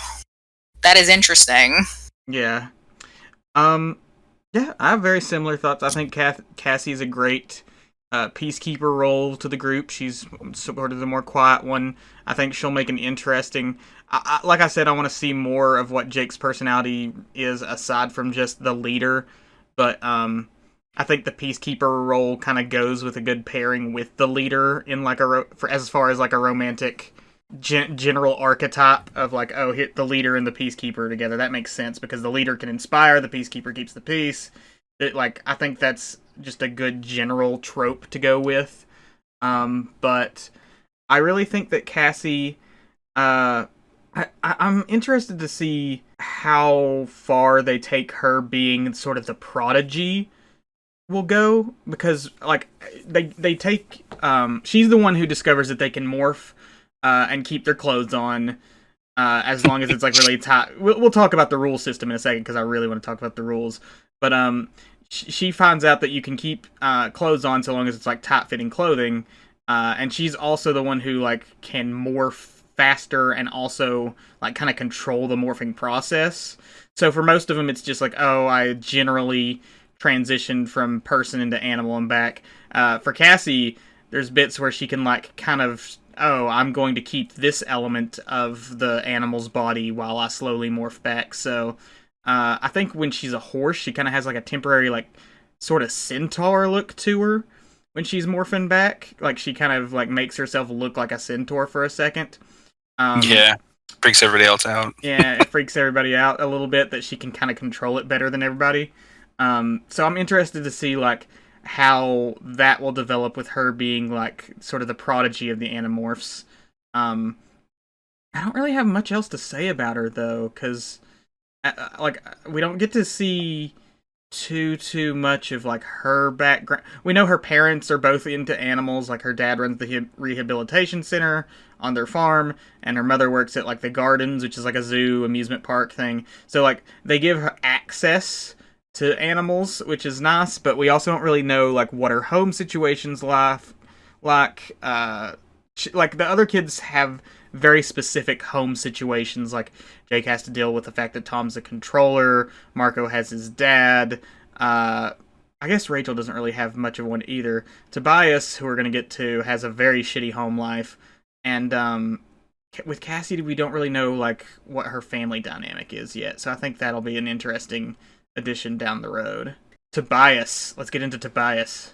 that is interesting. Yeah. Yeah, I have very similar thoughts. I think Cassie's a great peacekeeper role to the group. She's sort of the more quiet one. I think she'll make an interesting... like I said, I want to see more of what Jake's personality is aside from just the leader. But I think the peacekeeper role kind of goes with a good pairing with the leader in as far as a romantic general archetype of hit the leader and the peacekeeper together. That makes sense because the leader can inspire, the peacekeeper keeps the peace. I think that's just a good general trope to go with. But I really think that Cassie I'm interested to see how far they take her being sort of the prodigy will go, because like they take she's the one who discovers that they can morph and keep their clothes on as long as it's like really tight. We'll talk about the rule system in a second because I really want to talk about the rules. But she finds out that you can keep clothes on so long as it's like tight fitting clothing, and she's also the one who like can morph faster and also like kind of control the morphing process. So for most of them, it's just like, oh, I generally transitioned from person into animal and back. For Cassie, there's bits where she can like kind of, oh, I'm going to keep this element of the animal's body while I slowly morph back. So I think when she's a horse, she kind of has like a temporary like sort of centaur look to her when she's morphing back. Like she kind of like makes herself look like a centaur for a second. Yeah, freaks everybody else out. Yeah, it freaks everybody out a little bit that she can kind of control it better than everybody. So I'm interested to see like how that will develop with her being like sort of the prodigy of the Animorphs. I don't really have much else to say about her though, because like we don't get to see too much of like her background. We know her parents are both into animals. Like her dad runs the rehabilitation center on their farm, and her mother works at like the Gardens, which is like a zoo amusement park thing. So like they give her access to animals, which is nice, but we also don't really know like what her home situation's like. Like the other kids have very specific home situations. Like Jake has to deal with the fact that Tom's a controller. Marco has his dad. I guess Rachel doesn't really have much of one either. Tobias, who we're going to get to, has a very shitty home life. And with Cassie, we don't really know like what her family dynamic is yet. So I think that'll be an interesting addition down the road. Tobias. Let's get into Tobias.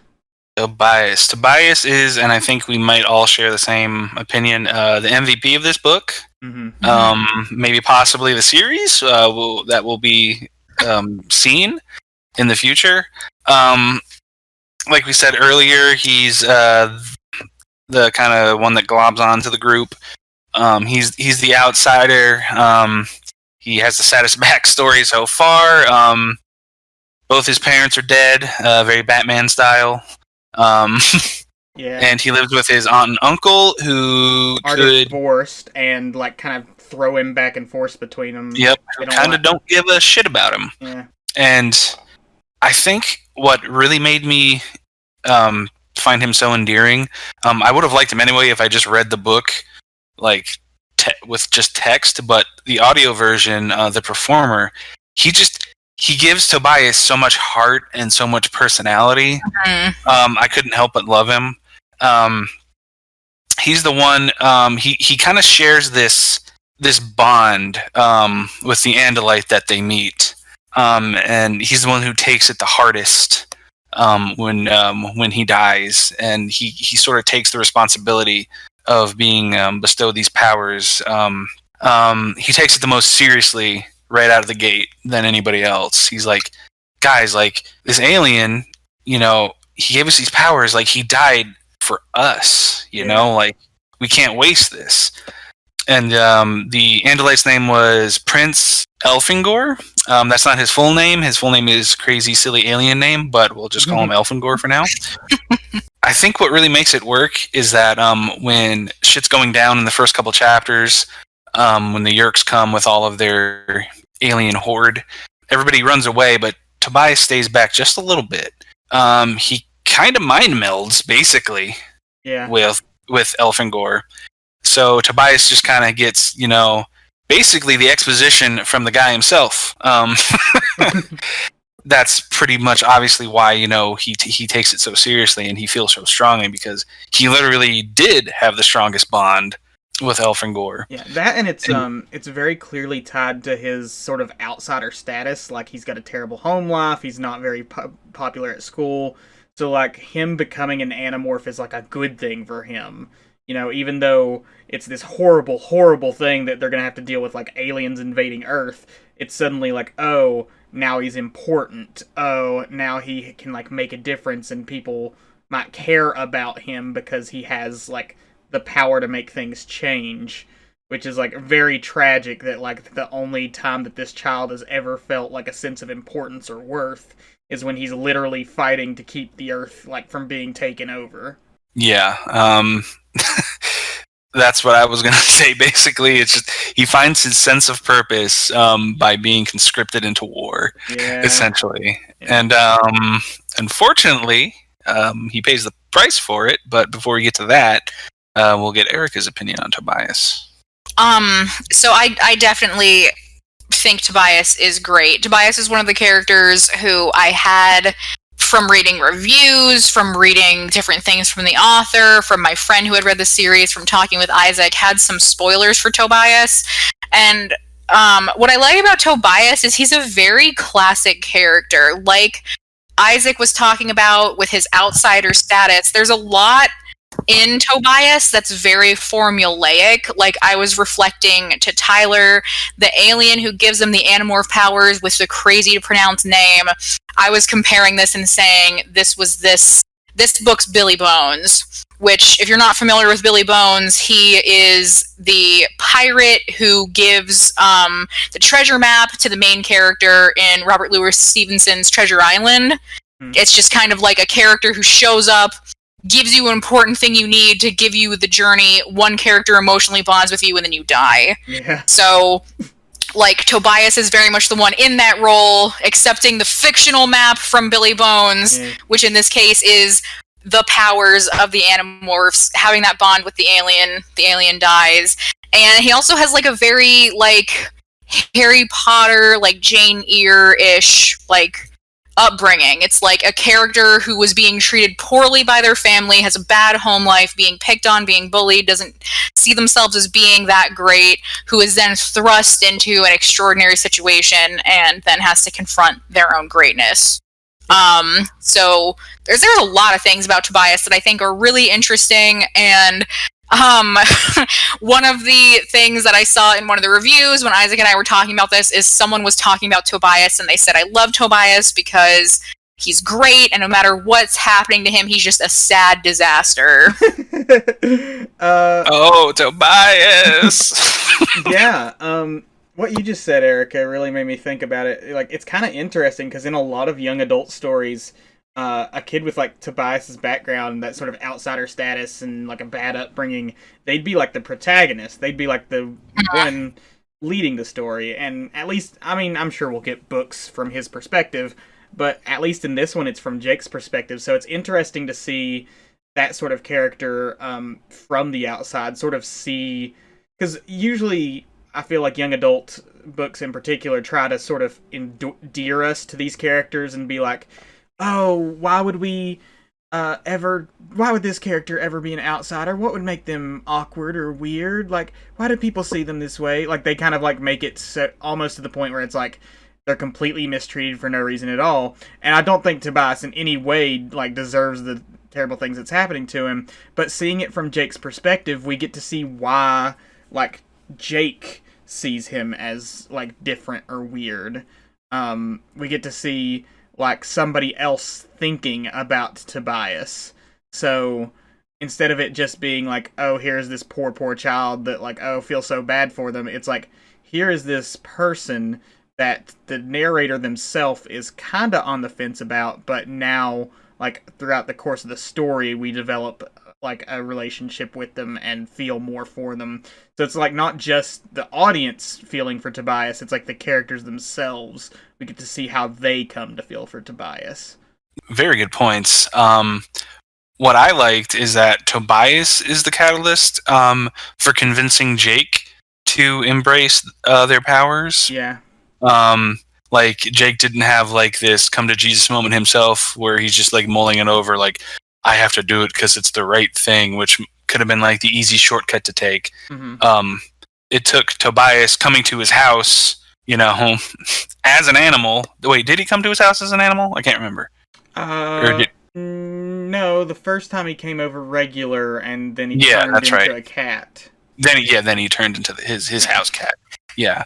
Tobias is, and I think we might all share the same opinion, the MVP of this book. Mm-hmm. Maybe possibly the series that will be seen in the future. Like we said earlier, he's the kind of one that globs onto the group. He's the outsider. He has the saddest backstory so far. Both his parents are dead, very Batman style. Yeah. And he lives with his aunt and uncle who are could divorced and like kind of throw him back and forth between them. Yep, kind of don't give a shit about him. Yeah. And I think what really made me find him so endearing, I would have liked him anyway if I just read the book like with just text, but the audio version, the performer, he gives Tobias so much heart and so much personality. Mm-hmm. I couldn't help but love him. He's the one. He kind of shares this bond with the Andalite that they meet, and he's the one who takes it the hardest when he dies, and he sort of takes the responsibility of being bestowed these powers. He takes it the most seriously right out of the gate than anybody else. He's like, guys, like this alien, he gave us these powers, like he died for us, you know, like we can't waste this. And the Andalite's name was Prince Elfingor. That's not his full name. His full name is Crazy Silly Alien Name, but we'll just call him Elfingor for now. I think what really makes it work is that when shit's going down in the first couple chapters, when the Yeerks come with all of their alien horde, everybody runs away, but Tobias stays back just a little bit. He kind of mind melds, basically, with Elfingor. So Tobias just kind of gets, basically the exposition from the guy himself. That's pretty much obviously why, he takes it so seriously and he feels so strongly, because he literally did have the strongest bond with Elfingor. Yeah, that and it's very clearly tied to his sort of outsider status. Like he's got a terrible home life. He's not very popular at school. So like him becoming an Animorph is like a good thing for him. Even though it's this horrible, horrible thing that they're going to have to deal with, like aliens invading Earth, it's suddenly like, oh, now he's important. Oh, now he can like make a difference and people might care about him because he has like the power to make things change. which is like very tragic that like the only time that this child has ever felt like a sense of importance or worth is when he's literally fighting to keep the Earth like from being taken over. Yeah. That's what I was going to say. Basically, it's just he finds his sense of purpose by being conscripted into war, essentially. Yeah. And unfortunately, he pays the price for it. But before we get to that, we'll get Erika's opinion on Tobias. So I definitely think Tobias is great. Tobias is one of the characters who I had from reading reviews, from reading different things from the author, from my friend who had read the series, from talking with Isaac, had some spoilers for Tobias. And what I like about Tobias is he's a very classic character. Like Isaac was talking about with his outsider status, there's a lot in Tobias that's very formulaic. Like I was reflecting to Tyler, the alien who gives him the Animorph powers with the crazy to pronounce name. I was comparing this and saying this book's Billy Bones, which if you're not familiar with Billy Bones, he is the pirate who gives the treasure map to the main character in Robert Louis Stevenson's Treasure Island. It's just kind of like a character who shows up, gives you an important thing you need to give you the journey. One character emotionally bonds with you, and then you die. Yeah. So, like, Tobias is very much the one in that role, accepting the fictional map from Billy Bones, which in this case is the powers of the Animorphs, having that bond with the alien dies. And he also has, like, a very, like, Harry Potter, like, Jane Eyre-ish, like, upbringing. It's like a character who was being treated poorly by their family, has a bad home life, being picked on, being bullied, doesn't see themselves as being that great, who is then thrust into an extraordinary situation and then has to confront their own greatness. So there's a lot of things about Tobias that I think are really interesting, and one of the things that I saw in one of the reviews when Isaac and I were talking about this is someone was talking about Tobias and they said, I love Tobias because he's great and no matter what's happening to him, he's just a sad disaster. Oh, Tobias! Yeah, what you just said, Erika, really made me think about it. Like, it's kind of interesting because in a lot of young adult stories, a kid with like Tobias's background, that sort of outsider status and like a bad upbringing, they'd be like the protagonist. They'd be like the one leading the story. And at least, I mean, I'm sure we'll get books from his perspective, but at least in this one, it's from Jake's perspective. So it's interesting to see that sort of character from the outside, sort of see, because usually I feel like young adult books in particular try to sort of endear us to these characters and be like, oh, why would this character ever be an outsider? What would make them awkward or weird? Like, why do people see them this way? Like, they kind of, like, make it so, almost to the point where it's like, they're completely mistreated for no reason at all. And I don't think Tobias in any way, like, deserves the terrible things that's happening to him. But seeing it from Jake's perspective, we get to see why, like, Jake sees him as, like, different or weird. We get to see like somebody else thinking about Tobias. So instead of it just being like, oh, here's this poor child that like, oh, feel so bad for them. It's like, here is this person that the narrator themselves is kind of on the fence about, but now like throughout the course of the story, we develop like a relationship with them and feel more for them. So it's like not just the audience feeling for Tobias, it's like the characters themselves. We get to see how they come to feel for Tobias. Very good points. What I liked is that Tobias is the catalyst for convincing Jake to embrace their powers. Yeah. Like Jake didn't have like this come to Jesus moment himself where he's just like mulling it over like, I have to do it because it's the right thing, which could have been like the easy shortcut to take. Mm-hmm. It took Tobias coming to his house, you know, as an animal. Wait, did he come to his house as an animal? I can't remember. No, the first time he came over regular, and then he turned into a cat. Then he turned into his house cat. Yeah.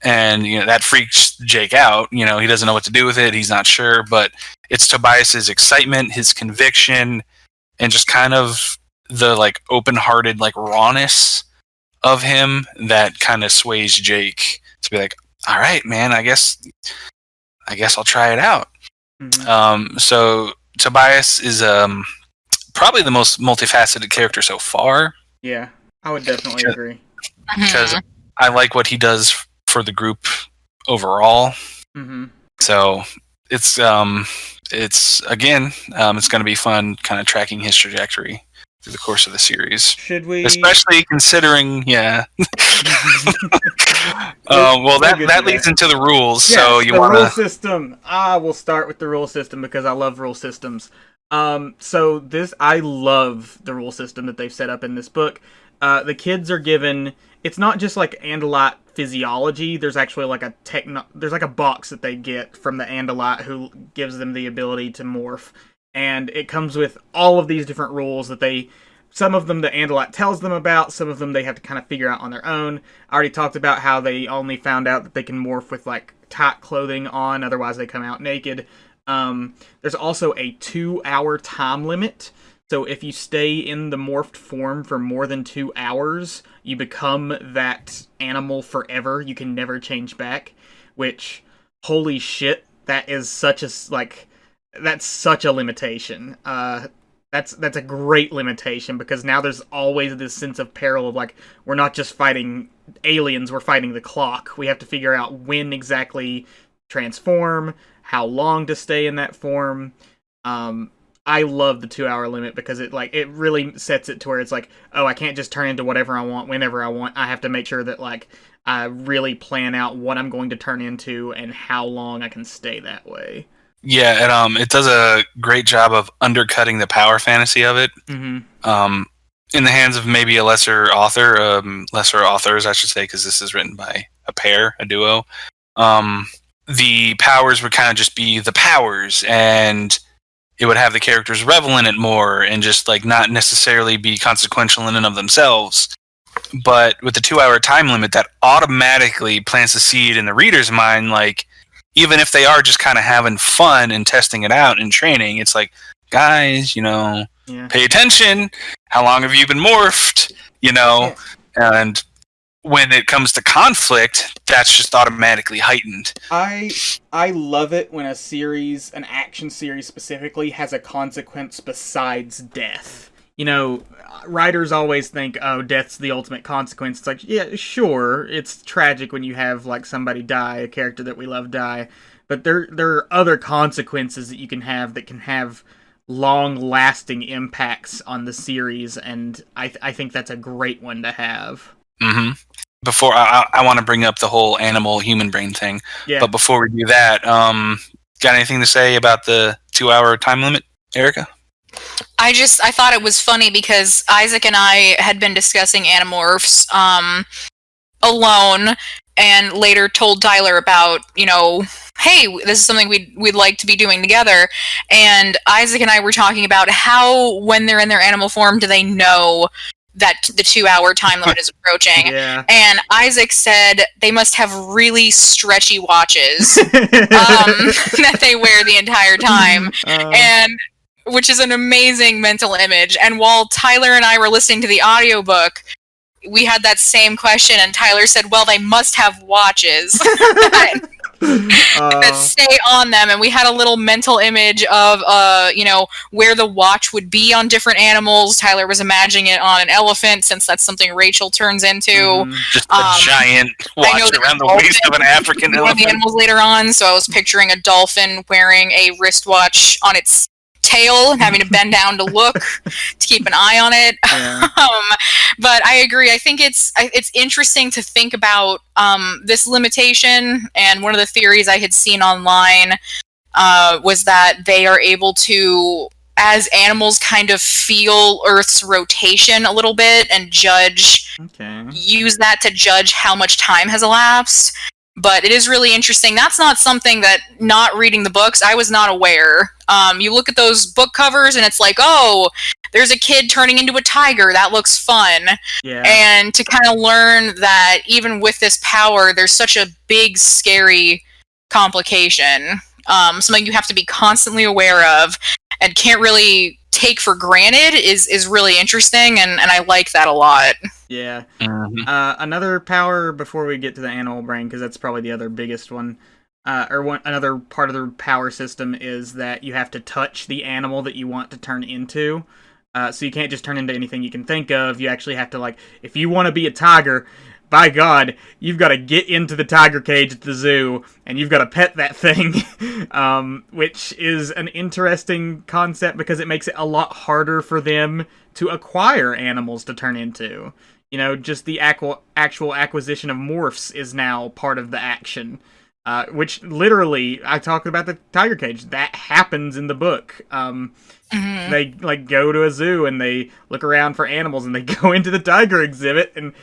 And, you know, that freaks Jake out. You know, he doesn't know what to do with it. He's not sure, but it's Tobias's excitement, his conviction, and just kind of the, like, open-hearted, like, rawness of him that kind of sways Jake to be like, all right, man, I guess I'll try it out. Mhm. So Tobias is probably the most multifaceted character so far. Yeah, I would definitely agree. Because I like what he does for the group overall. Mm-hmm. So it's again, it's going to be fun kind of tracking his trajectory through the course of the series. Should we? Especially considering, yeah. Well, that leads into the rules. Yeah, so you the want rule system. I will start with the rule system because I love rule systems. So I love the rule system that they've set up in this book. The kids are given. It's not just like Andalite physiology. There's actually like there's like a box that they get from the Andalite who gives them the ability to morph, and it comes with all of these different rules that some of them the Andalite tells them about, some of them they have to kind of figure out on their own. I already talked about how they only found out that they can morph with like tight clothing on, otherwise they come out naked. There's also a 2-hour time limit. So if you stay in the morphed form for more than 2 hours, you become that animal forever. You can never change back, which, holy shit, that's such a limitation. That's a great limitation because now there's always this sense of peril of like, we're not just fighting aliens, we're fighting the clock. We have to figure out when exactly transform, how long to stay in that form. I love the 2-hour limit because it really sets it to where it's like, oh, I can't just turn into whatever I want whenever I want. I have to make sure that like I really plan out what I'm going to turn into and how long I can stay that way. Yeah, and it does a great job of undercutting the power fantasy of it. Mm-hmm. In the hands of maybe a lesser authors, I should say, because this is written by a duo. The powers would kind of just be the powers, and it would have the characters revel in it more and just like not necessarily be consequential in and of themselves. But with the 2-hour time limit, that automatically plants the seed in the reader's mind, like, even if they are just kind of having fun and testing it out and training, it's like, guys, pay attention. How long have you been morphed? And when it comes to conflict, that's just automatically heightened. I love it when an action series specifically, has a consequence besides death. Writers always think, oh, death's the ultimate consequence. It's like, yeah, sure, it's tragic when you have like somebody die, a character that we love die, but there are other consequences that you can have long-lasting impacts on the series, and I think that's a great one to have. Mm-hmm. Before I want to bring up the whole animal-human brain thing, but before we do that, got anything to say about the 2-hour time limit, Erika? I thought it was funny because Isaac and I had been discussing Animorphs alone, and later told Tyler about, hey, this is something we'd like to be doing together. And Isaac and I were talking about how, when they're in their animal form, do they know that the 2-hour time limit is approaching. Yeah. And Isaac said they must have really stretchy watches that they wear the entire time. And which is an amazing mental image. And while Tyler and I were listening to the audiobook, we had that same question, and Tyler said, well, they must have watches that stay on them. And we had a little mental image of, where the watch would be on different animals. Tyler was imagining it on an elephant, since that's something Rachel turns into. Mm-hmm. Just a giant watch around the waist of an African elephant. One of the animals later on, so I was picturing a dolphin wearing a wristwatch on its tail and having to bend down to look to keep an eye on it. Yeah. But I agree. I think it's interesting to think about this limitation, and one of the theories I had seen online was that they are able to, as animals, kind of feel Earth's rotation a little bit and use that to judge how much time has elapsed. But it is really interesting. That's not something that, not reading the books, I was not aware. You look at those book covers and it's like, oh, there's a kid turning into a tiger. That looks fun. Yeah. And to kind of learn that even with this power, there's such a big, scary complication. Something you have to be constantly aware of and can't really take for granted is really interesting, and I like that a lot. Yeah. Mhm. Another power before we get to the animal brain, because that's probably the other biggest one. Another part of the power system is that you have to touch the animal that you want to turn into. So you can't just turn into anything you can think of. You actually have to, like, if you want to be a tiger, by God, you've got to get into the tiger cage at the zoo, and you've got to pet that thing, which is an interesting concept because it makes it a lot harder for them to acquire animals to turn into. You know, just the actual acquisition of morphs is now part of the action. Which literally, I talk about the tiger cage. That happens in the book. They like go to a zoo and they look around for animals and they go into the tiger exhibit. And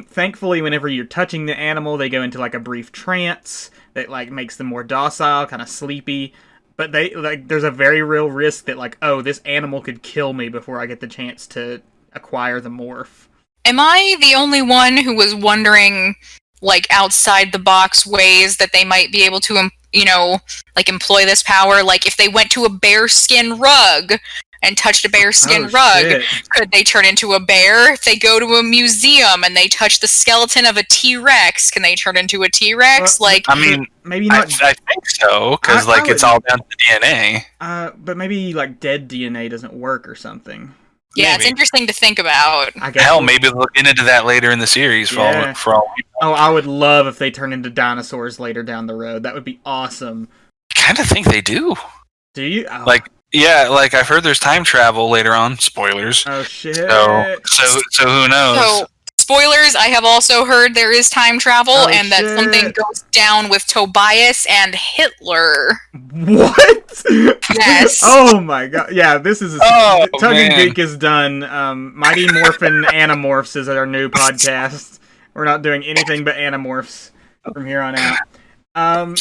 thankfully, whenever you're touching the animal, they go into like a brief trance that like makes them more docile, kind of sleepy. But there's a very real risk that like, oh, this animal could kill me before I get the chance to acquire the morph. Am I the only one who was wondering, like, outside the box ways that they might be able to, like, employ this power? Like, if they went to a bearskin rug and touched a bearskin rug, shit. could they turn into a bear? If they go to a museum and they touch the skeleton of a T-Rex, can they turn into a T-Rex? Well, like, I mean, maybe not. I think so, because I it's all down to DNA. But maybe like dead DNA doesn't work or something. yeah, maybe. it's interesting to think about. I guess. Hell, maybe they'll get into that later in the series. Yeah. For all we know. Oh, I would love if they turn into dinosaurs later down the road. That would be awesome. I kind of think they do. Do you? Oh. Like I've heard there's time travel later on. Spoilers. Oh shit. So who knows? So, spoilers, I have also heard there is time travel, and that something goes down with Tobias and Hitler. What? Yes. Oh my god. Yeah, this is Oh, Tug and man. Geek is done. Mighty Morphin Animorphs is our new podcast. We're not doing anything but Animorphs from here on out.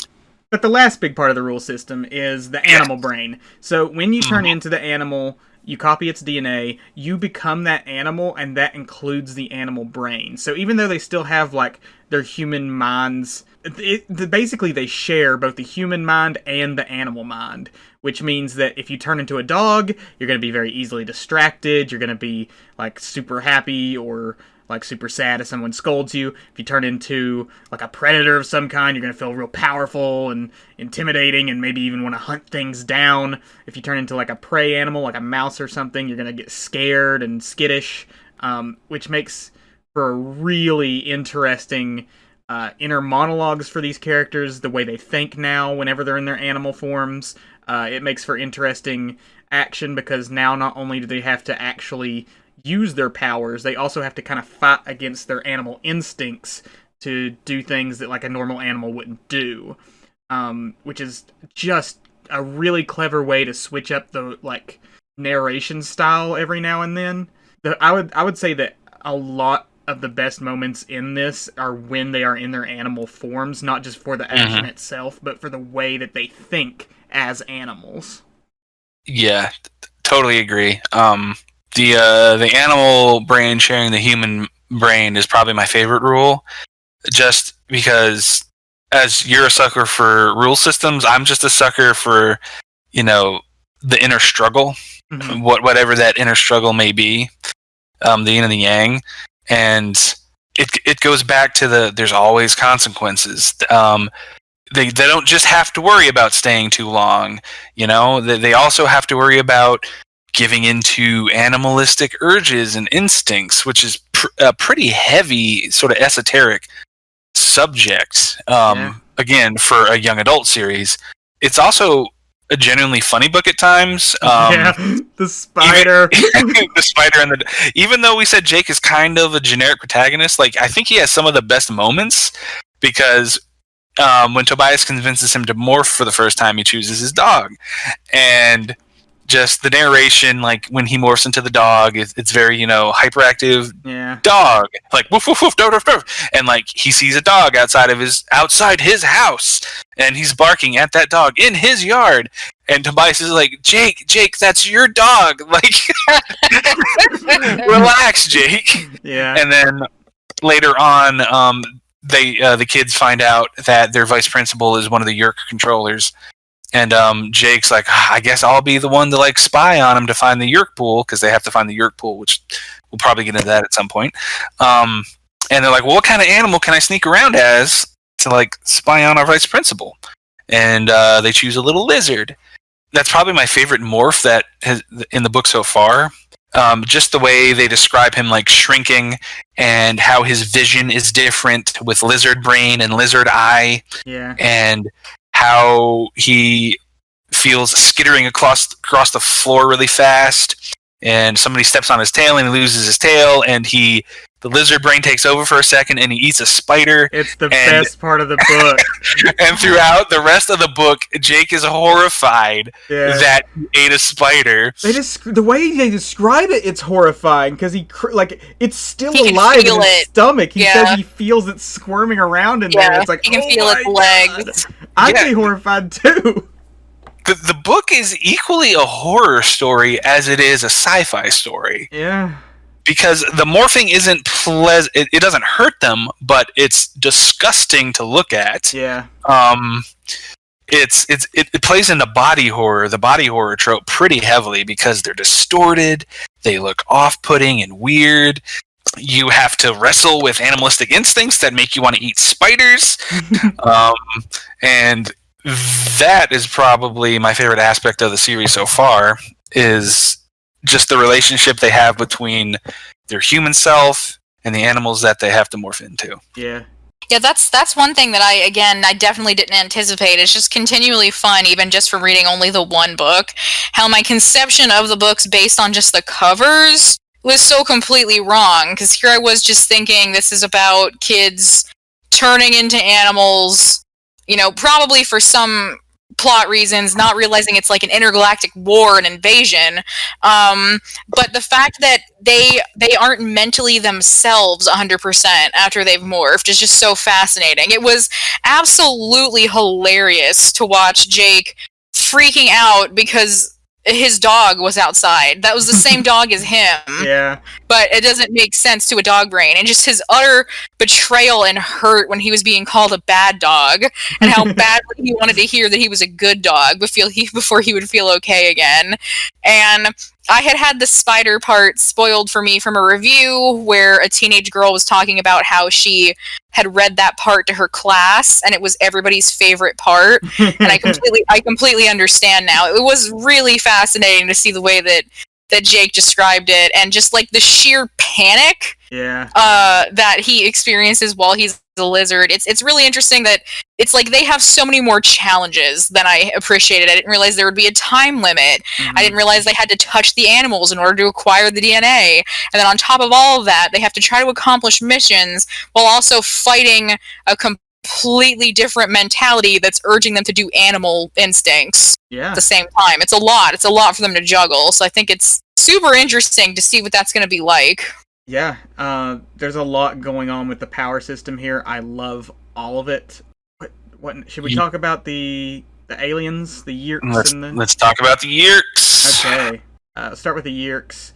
But the last big part of the rule system is the animal brain. So when you turn into the animal, you copy its DNA, you become that animal, and that includes the animal brain. So even though they still have, like, their human minds, basically they share both the human mind and the animal mind, which means that if you turn into a dog, you're going to be very easily distracted, you're going to be, like, super happy or like super sad if someone scolds you. If you turn into like a predator of some kind, you're going to feel real powerful and intimidating and maybe even want to hunt things down. If you turn into like a prey animal, like a mouse or something, you're going to get scared and skittish, which makes for a really interesting inner monologues for these characters, the way they think now whenever they're in their animal forms. It makes for interesting action because now not only do they have to actually use their powers, they also have to kind of fight against their animal instincts to do things that like a normal animal wouldn't do, which is just a really clever way to switch up the like narration style every now and then. I would say that a lot of the best moments in this are when they are in their animal forms, not just for the action itself, but for the way that they think as animals. Yeah, totally agree. The animal brain sharing the human brain is probably my favorite rule, just because as you're a sucker for rule systems, I'm just a sucker for, the inner struggle, whatever that inner struggle may be, the yin and the yang, and it goes back to there's always consequences. They don't just have to worry about staying too long, they also have to worry about giving into animalistic urges and instincts, which is a pretty heavy, sort of esoteric subject. Again, for a young adult series, it's also a genuinely funny book at times. The spider, the spider, and even though we said Jake is kind of a generic protagonist, like I think he has some of the best moments because when Tobias convinces him to morph for the first time, he chooses his dog, and just the narration, like when he morphs into the dog, it's very, hyperactive dog, like woof woof woof, doof, doof, doof. And like he sees a dog outside his house, and he's barking at that dog in his yard. And Tobias is like, Jake, that's your dog. Like, relax, Jake. Yeah. And then later on, the kids find out that their vice principal is one of the Yerk controllers. And Jake's like, I guess I'll be the one to like spy on him to find the Yeerk pool, because they have to find the Yeerk pool, which we'll probably get into that at some point. And they're like, well, what kind of animal can I sneak around as to like spy on our vice principal? And they choose a little lizard. That's probably my favorite morph that has in the book so far. Just the way they describe him like shrinking and how his vision is different with lizard brain and lizard eye. Yeah. And how he feels skittering across the floor really fast, and somebody steps on his tail and he loses his tail, and the lizard brain takes over for a second and he eats a spider. It's the best part of the book. And throughout the rest of the book, Jake is horrified that he ate a spider. The way they describe it, it's horrifying, because it's still he alive in his it. stomach. He says he feels it squirming around in there. It's like, he can feel its legs. I'd be horrified too. The book is equally a horror story as it is a sci-fi story. Yeah. Because the morphing isn't pleasant. It doesn't hurt them, but it's disgusting to look at. Yeah. It plays into the body horror trope pretty heavily, because they're distorted, they look off-putting and weird. You have to wrestle with animalistic instincts that make you want to eat spiders. And that is probably my favorite aspect of the series so far, is just the relationship they have between their human self and the animals that they have to morph into. Yeah. Yeah, that's one thing that I definitely didn't anticipate. It's just continually fun, even just from reading only the one book, how my conception of the books based on just the covers was so completely wrong. Because here I was just thinking this is about kids turning into animals, probably for some plot reasons, not realizing it's like an intergalactic war and invasion. But the fact that they aren't mentally themselves 100% after they've morphed is just so fascinating. It was absolutely hilarious to watch Jake freaking out because his dog was outside. That was the same dog as him. Yeah. But it doesn't make sense to a dog brain. And just his utter betrayal and hurt when he was being called a bad dog, and how badly he wanted to hear that he was a good dog before he would feel okay again. And I had the spider part spoiled for me from a review where a teenage girl was talking about how she had read that part to her class and it was everybody's favorite part. And I completely understand now. It was really fascinating to see the way that Jake described it, and just like the sheer panic that he experiences while he's a lizard. It's really interesting that it's like they have so many more challenges than I appreciated. I didn't realize there would be a time limit. I didn't realize they had to touch the animals in order to acquire the DNA. And then on top of all of that, they have to try to accomplish missions while also fighting a completely different mentality that's urging them to do animal instincts at the same time. It's a lot for them to juggle. So I think it's super interesting to see what that's going to be like. Yeah, there's a lot going on with the power system here. I love all of it. What should we talk about the aliens, the Yeerks? Let's talk about the Yeerks. Okay, start with the Yeerks.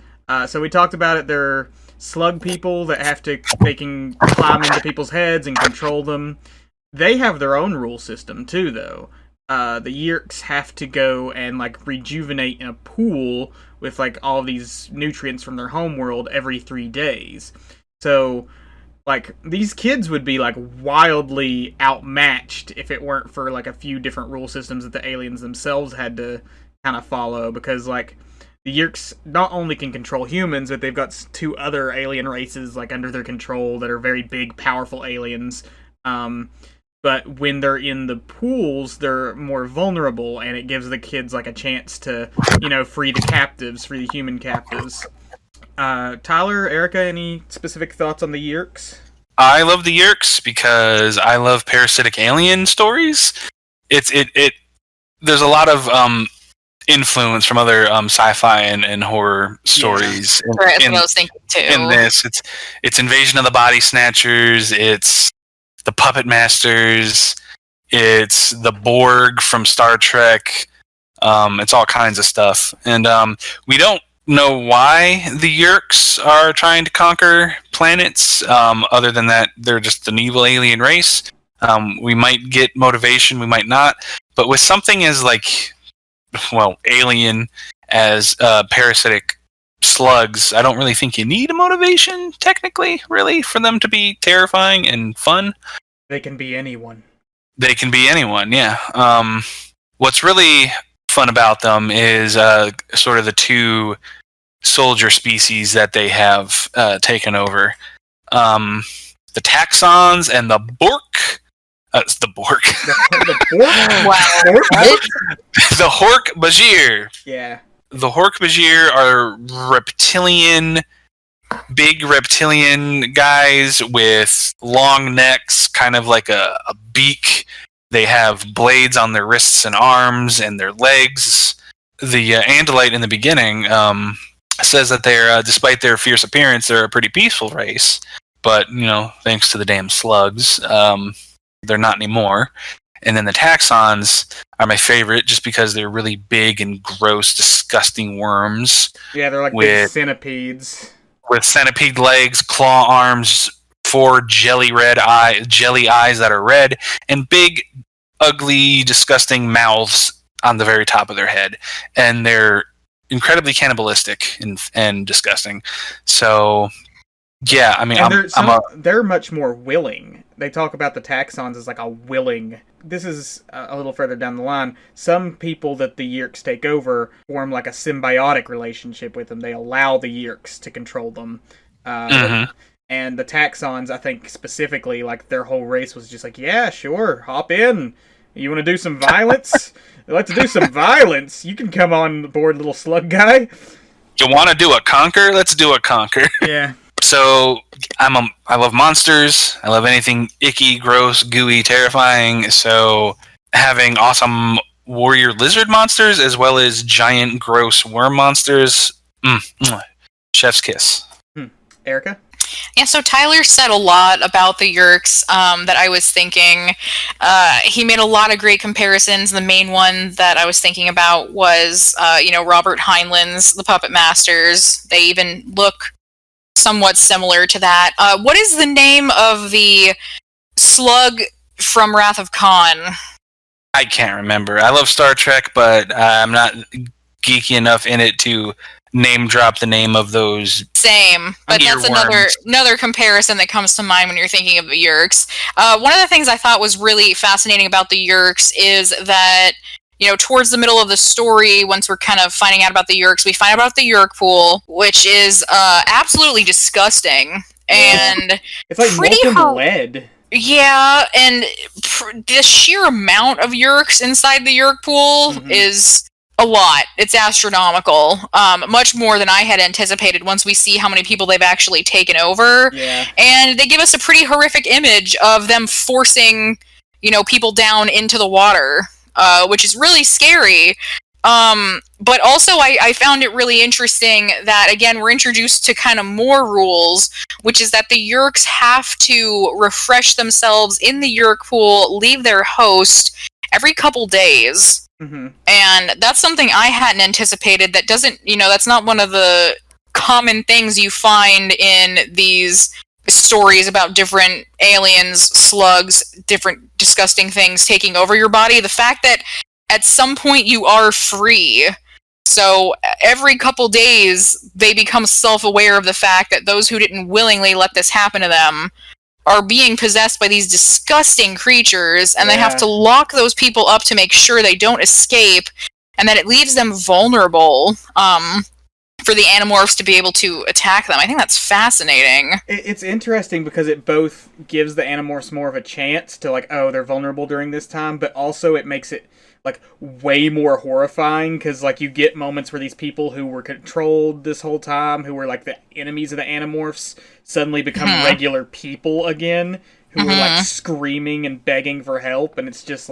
So we talked about it. They're slug people that they can climb into people's heads and control them. They have their own rule system too, though. The Yeerks have to go and like rejuvenate in a pool with like all these nutrients from their homeworld every 3 days. So like these kids would be like wildly outmatched if it weren't for like a few different rule systems that the aliens themselves had to kind of follow, because like the Yeerks not only can control humans, but they've got 2 other alien races like under their control that are very big, powerful aliens. But when they're in the pools, they're more vulnerable, and it gives the kids like a chance to, free the human captives. Tyler, Erika, any specific thoughts on the Yeerks? I love the Yeerks because I love parasitic alien stories. There's a lot of influence from other sci-fi and horror stories. Right, that's what I was thinking too. In this, it's Invasion of the Body Snatchers. It's the Puppet Masters, it's the Borg from Star Trek, it's all kinds of stuff. And we don't know why the Yeerks are trying to conquer planets, other than that they're just an evil alien race. We might get motivation, we might not. But with something as alien as parasitic slugs, I don't really think you need a motivation, technically, really, for them to be terrifying and fun. They can be anyone. They can be anyone, yeah. What's really fun about them is sort of the two soldier species that they have taken over. The taxons and the bork. It's the bork. The bork? Wow. Bork? The hork-bajir. Yeah. The hork-bajir are big reptilian guys with long necks, kind of like a beak. They have blades on their wrists and arms and their legs. The Andalite in the beginning says that they're, despite their fierce appearance, they're a pretty peaceful race. But, thanks to the damn slugs, they're not anymore. And then the taxons are my favorite just because they're really big and gross, disgusting worms. Yeah, they're like big centipedes. With centipede legs, claw arms, 4 jelly eyes that are red, and big, ugly, disgusting mouths on the very top of their head. And they're incredibly cannibalistic and disgusting. So, yeah, I mean, they're much more willing. They talk about the taxons as like a willing. This is a little further down the line. Some people that the Yeerks take over form like a symbiotic relationship with them. They allow the Yeerks to control them. And the taxons, I think specifically, like their whole race was just like, yeah, sure, hop in. You want to do some violence? Let's do some violence. You can come on board, little slug guy. You want to do a conquer? Let's do a conquer. Yeah. So I love monsters. I love anything icky, gross, gooey, terrifying. So having awesome warrior lizard monsters as well as giant, gross worm monsters, chef's kiss. Erika? Yeah, so Tyler said a lot about the Yeerks that I was thinking. He made a lot of great comparisons. The main one that I was thinking about was, Robert Heinlein's The Puppet Masters. They even look somewhat similar to that. What is the name of the slug from Wrath of Khan? I can't remember. I love Star Trek, but I'm not geeky enough in it to name drop the name of those. Same, but that's another comparison that comes to mind when you're thinking of the Yeerks. One of the things I thought was really fascinating about the Yeerks is that, towards the middle of the story, once we're kind of finding out about the Yeerks, we find out about the Yeerk pool, which is absolutely disgusting. And it's like molten lead. Yeah, and the sheer amount of Yeerks inside the Yeerk pool is a lot. It's astronomical. Much more than I had anticipated once we see how many people they've actually taken over. Yeah. And they give us a pretty horrific image of them forcing, people down into the water, which is really scary. But also I found it really interesting that, again, we're introduced to kind of more rules, which is that the Yeerks have to refresh themselves in the Yeerk pool, leave their host every couple days. And that's something I hadn't anticipated. That doesn't, that's not one of the common things you find in these stories about different aliens, slugs, different disgusting things taking over your body. The fact that at some point you are free. So every couple days they become self-aware of the fact that those who didn't willingly let this happen to them are being possessed by these disgusting creatures, and they have to lock those people up to make sure they don't escape, and that it leaves them vulnerable for the Animorphs to be able to attack them. I think that's fascinating. It's interesting because it both gives the Animorphs more of a chance to, they're vulnerable during this time, but also it makes it way more horrifying, because you get moments where these people who were controlled this whole time, who were the enemies of the Animorphs, suddenly become regular people again, who are screaming and begging for help, and it's just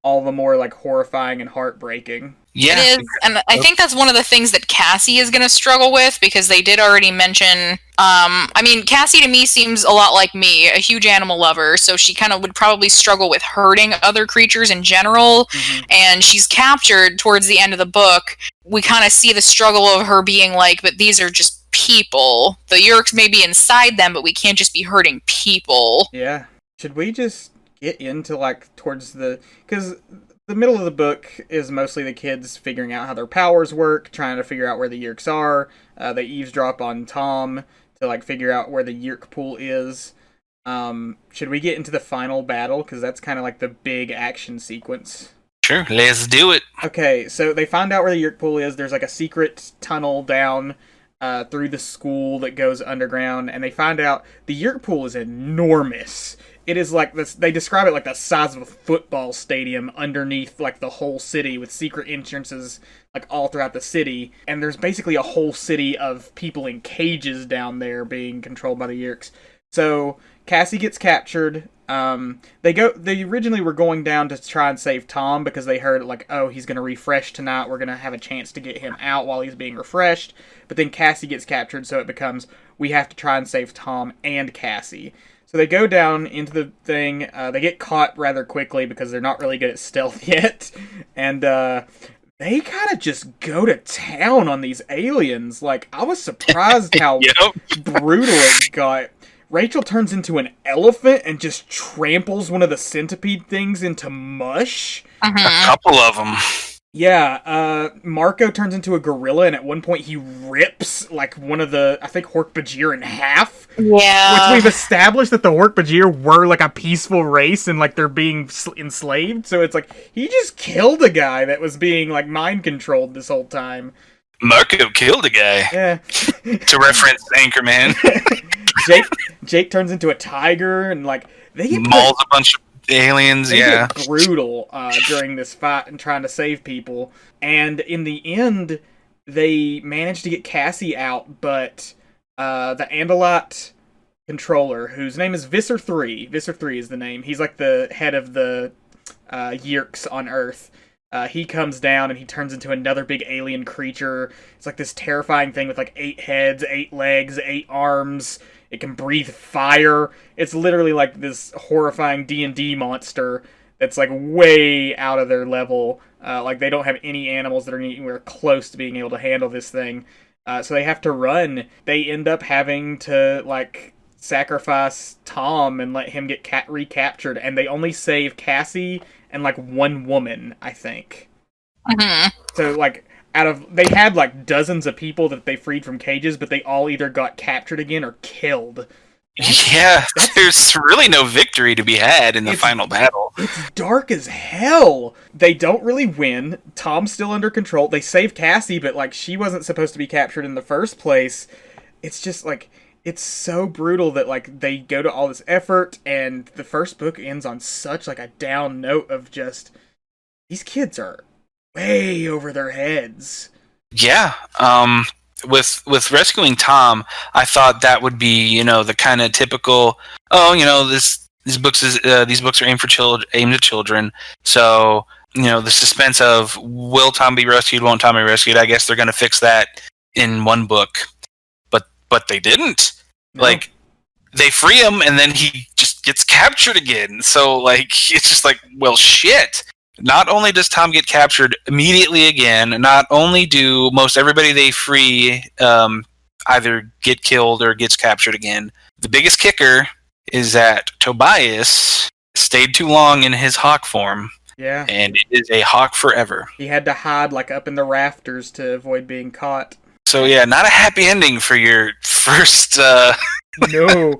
all the more horrifying and heartbreaking. Yeah, it is, and I think that's one of the things that Cassie is going to struggle with, because they did already mention. Cassie to me seems a lot like me, a huge animal lover, so she kind of would probably struggle with hurting other creatures in general. And she's captured towards the end of the book. We kind of see the struggle of her being but these are just people. The Yeerks may be inside them, but we can't just be hurting people. Yeah. Should we just get into towards because The middle of the book is mostly the kids figuring out how their powers work, trying to figure out where the Yeerks are. They eavesdrop on Tom to like figure out where the Yeerk pool is. Should we get into the final battle? Because that's kind of like the big action sequence. Sure, let's do it. Okay, so they find out where the Yeerk pool is. There's like a secret tunnel down through the school that goes underground, and they find out the Yeerk pool is enormous. It is like this. They describe it like the size of a football stadium underneath like the whole city, with secret entrances like all throughout the city. And there's basically a whole city of people in cages down there being controlled by the Yeerks. So Cassie gets captured. They originally were going down to try and save Tom because they heard like, oh, he's going to refresh tonight. We're going to have a chance to get him out while he's being refreshed. But then Cassie gets captured, so it becomes we have to try and save Tom and Cassie. So they go down into the thing. They get caught rather quickly because they're not really good at stealth yet. And they kind of just go to town on these aliens. Like, I was surprised how brutal it got. Rachel turns into an elephant and just tramples one of the centipede things into mush. A couple of them. Yeah, Marco turns into a gorilla, and at one point he rips, like, one of the, I think, Hork-Bajir in half. Yeah. Which we've established that the Hork-Bajir were, like, a peaceful race, and, like, they're being enslaved. So it's like, he just killed a guy that was being, like, mind-controlled this whole time. Marco killed a guy. Yeah. To reference Anchorman. Jake turns into a tiger, and, like, they get mauls a bunch of aliens, they yeah. get brutal during this fight and trying to save people. And in the end, they manage to get Cassie out, but the Andalite controller, whose name is Visser 3 is the name. He's like the head of the Yeerks on Earth. He comes down and he turns into another big alien creature. It's like this terrifying thing with like 8 heads, 8 legs, 8 arms. It can breathe fire. It's literally like this horrifying D&D monster that's like way out of their level. Like they don't have any animals that are anywhere close to being able to handle this thing. So they have to run. They end up having to like sacrifice Tom and let him get recaptured. And they only save Cassie and like one woman, I think. Mm-hmm. So like they had like dozens of people that they freed from cages, but they all either got captured again or killed. Yeah, there's really no victory to be had in the final battle. It's dark as hell. They don't really win. Tom's still under control. They save Cassie, but like she wasn't supposed to be captured in the first place. It's just like it's so brutal that like they go to all this effort, and the first book ends on such like a down note of just these kids are way over their heads. Yeah. With rescuing Tom, I thought that would be, the kind of typical, these books are aimed at children. So, the suspense of will Tom be rescued, won't Tom be rescued? I guess they're going to fix that in one book. But they didn't. No. Like, they free him and then he just gets captured again. So, like, it's just like, well, shit. Not only does Tom get captured immediately again, not only do most everybody they free either get killed or gets captured again, the biggest kicker is that Tobias stayed too long in his hawk form. Yeah. And it is a hawk forever. He had to hide like up in the rafters to avoid being caught. So yeah, not a happy ending for your first No.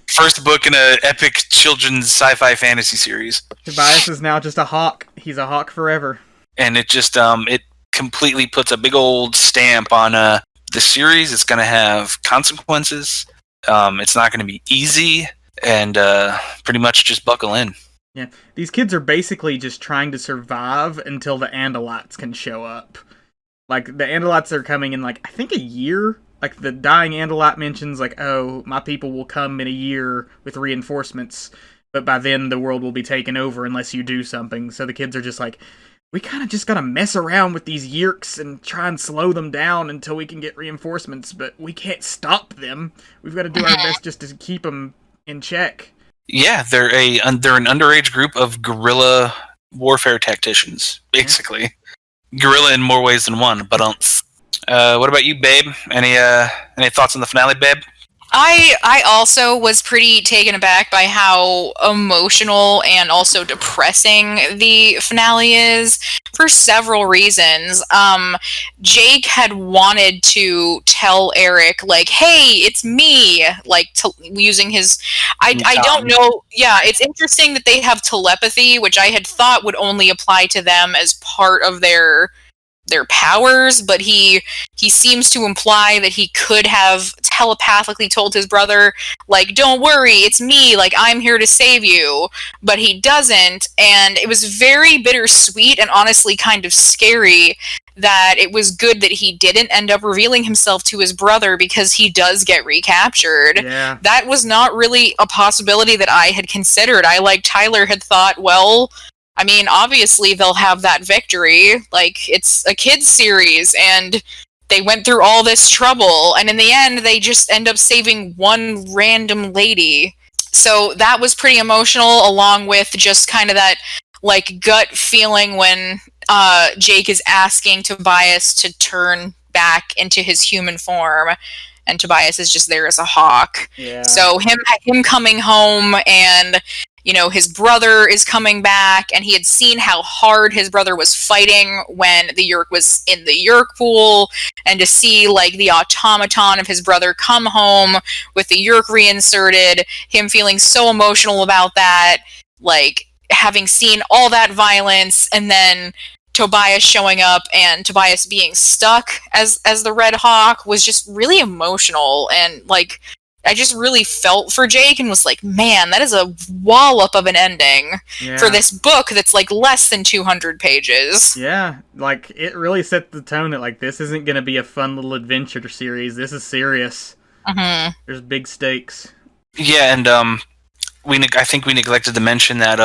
First book in an epic children's sci-fi fantasy series. Tobias is now just a hawk. He's a hawk forever. And it just it completely puts a big old stamp on the series. It's going to have consequences. It's not going to be easy, and pretty much just buckle in. Yeah, these kids are basically just trying to survive until the Andalites can show up. Like, the Andalites are coming in, like, I think a year. Like, the dying Andalite mentions, like, oh, my people will come in a year with reinforcements, but by then the world will be taken over unless you do something. So the kids are just like, we kind of just gotta mess around with these Yeerks and try and slow them down until we can get reinforcements, but we can't stop them. We've got to do our best just to keep them in check. Yeah, they're an underage group of guerrilla warfare tacticians, basically. Yeah. Guerrilla in more ways than one, but what about you, babe? Any thoughts on the finale, babe? I also was pretty taken aback by how emotional and also depressing the finale is for several reasons. Jake had wanted to tell Eric, like, hey, it's me, like, using his... I don't know. Yeah, it's interesting that they have telepathy, which I had thought would only apply to them as part of their powers, but he seems to imply that he could have telepathically told his brother, like, don't worry, it's me, like, I'm here to save you, but he doesn't. And it was very bittersweet and honestly kind of scary that it was good that he didn't end up revealing himself to his brother, because he does get recaptured. Yeah. That was not really a possibility that I had considered. I, like Tyler, had thought, well, I mean, obviously they'll have that victory. Like, it's a kids series, and they went through all this trouble, and in the end, they just end up saving one random lady. So that was pretty emotional, along with just kind of that, like, gut feeling when Jake is asking Tobias to turn back into his human form, and Tobias is just there as a hawk. Yeah. So him coming home, and his brother is coming back, and he had seen how hard his brother was fighting when the Yeerk was in the Yeerk pool, and to see, like, the automaton of his brother come home with the Yeerk reinserted, him feeling so emotional about that, like, having seen all that violence, and then Tobias showing up and Tobias being stuck as the Red Hawk was just really emotional, and, like, I just really felt for Jake and was like, man, that is a wallop of an ending for this book that's, like, less than 200 pages. Yeah, like, it really set the tone that, like, this isn't going to be a fun little adventure series. This is serious. Mm-hmm. There's big stakes. Yeah, and I think we neglected to mention that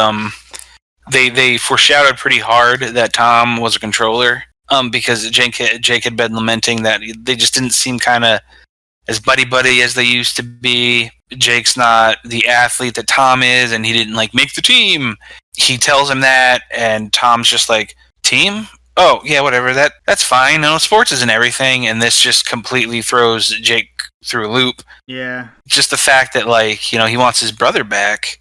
they foreshadowed pretty hard that Tom was a controller, because Jake had been lamenting that they just didn't seem kind of as buddy-buddy as they used to be. Jake's not the athlete that Tom is, and he didn't, like, make the team. He tells him that, and Tom's just like, team? Oh, yeah, whatever, that's fine. No, sports isn't everything, and this just completely throws Jake through a loop. Yeah. Just the fact that, like, he wants his brother back,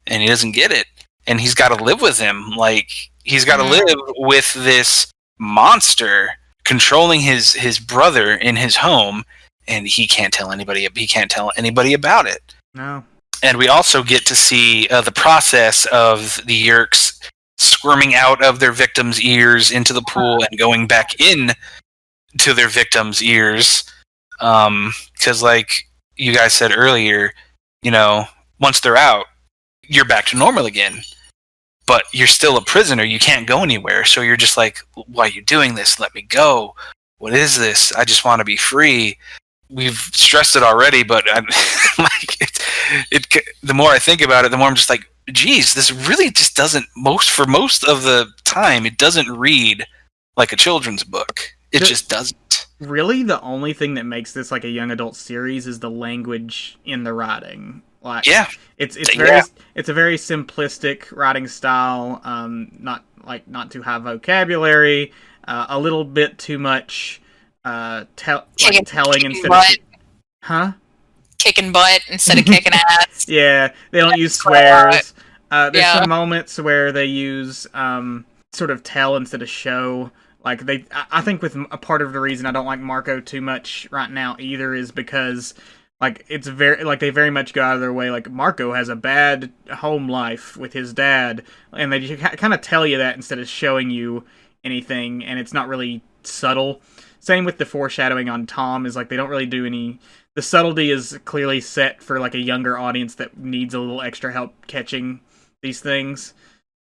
and he doesn't get it. And he's got to live with him. Like, he's got to live with this monster controlling his brother in his home, and he can't tell anybody about it. No. And we also get to see the process of the Yeerks squirming out of their victims' ears into the pool and going back in to their victims' ears. Because, like you guys said earlier, once they're out, you're back to normal again. But you're still a prisoner. You can't go anywhere. So you're just like, why are you doing this? Let me go. What is this? I just want to be free. We've stressed it already, but the more I think about it, the more I'm just like, geez, this really just doesn't, for most of the time, it doesn't read like a children's book. It just doesn't. Really, the only thing that makes this like a young adult series is the language in the writing. Like, yeah, it's a very simplistic writing style. Not too high vocabulary. A little bit too much. Telling instead of kicking butt instead of kicking ass. Yeah, they don't use swears. There's some moments where they use sort of tell instead of show. Like, I think with a part of the reason I don't like Marco too much right now either is because, like, it's very, like, they very much go out of their way. Like, Marco has a bad home life with his dad, and they kind of tell you that instead of showing you anything, and it's not really subtle. Same with the foreshadowing on Tom, is like they don't really do any... The subtlety is clearly set for like a younger audience that needs a little extra help catching these things.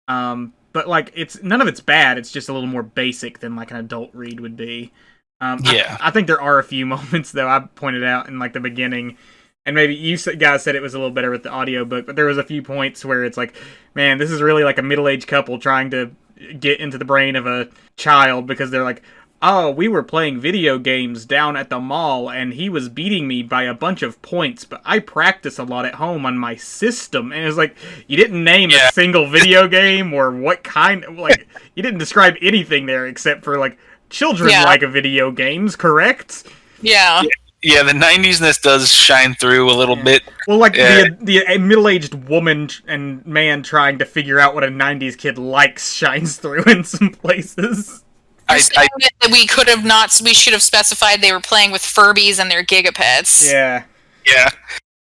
But like none of it's bad, it's just a little more basic than like an adult read would be. I think there are a few moments though I pointed out in like the beginning, and maybe you guys said it was a little better with the audiobook, but there was a few points where it's like, man, this is really like a middle-aged couple trying to get into the brain of a child, because they're like, oh, we were playing video games down at the mall, and he was beating me by a bunch of points, but I practice a lot at home on my system. And it's like, you didn't name a single video game, or what kind, like, you didn't describe anything there except for, like, children like video games, correct? Yeah. Yeah, the 90s-ness does shine through a little bit. Well, like the middle-aged woman and man trying to figure out what a 90s kid likes shines through in some places. That we could have not. We should have specified they were playing with Furbies and their Gigapets. Yeah. Yeah.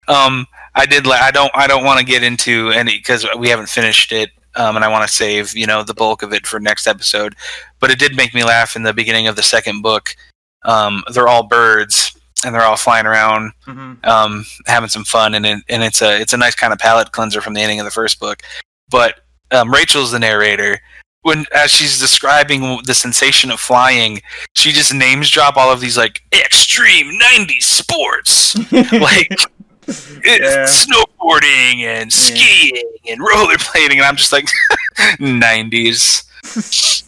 I did. I don't want to get into any because we haven't finished it, and I want to save the bulk of it for next episode. But it did make me laugh in the beginning of the second book. They're all birds and they're all flying around, having some fun, and it's a nice kind of palate cleanser from the ending of the first book. But Rachel's the narrator. As she's describing the sensation of flying, she just names drop all of these like extreme 90s sports, like snowboarding and skiing and rollerblading, and I'm just like 90s.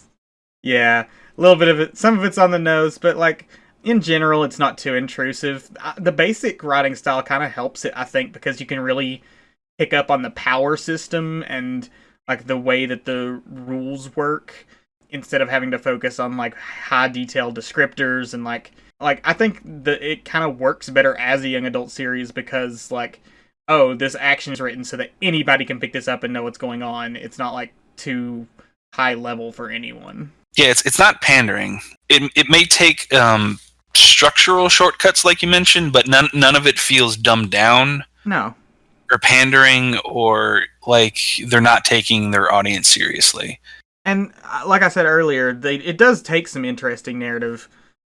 Yeah, a little bit of it. Some of it's on the nose, but like in general, it's not too intrusive. The basic writing style kind of helps it, I think, because you can really pick up on the power system and like the way that the rules work instead of having to focus on like high detailed descriptors and like I think that it kind of works better as a young adult series because like, oh, this action is written so that anybody can pick this up and know what's going on. It's not like too high level for anyone. Yeah, it's not pandering. It may take structural shortcuts like you mentioned, but none of it feels dumbed down. No. Or pandering, or like they're not taking their audience seriously. And like I said earlier, it does take some interesting narrative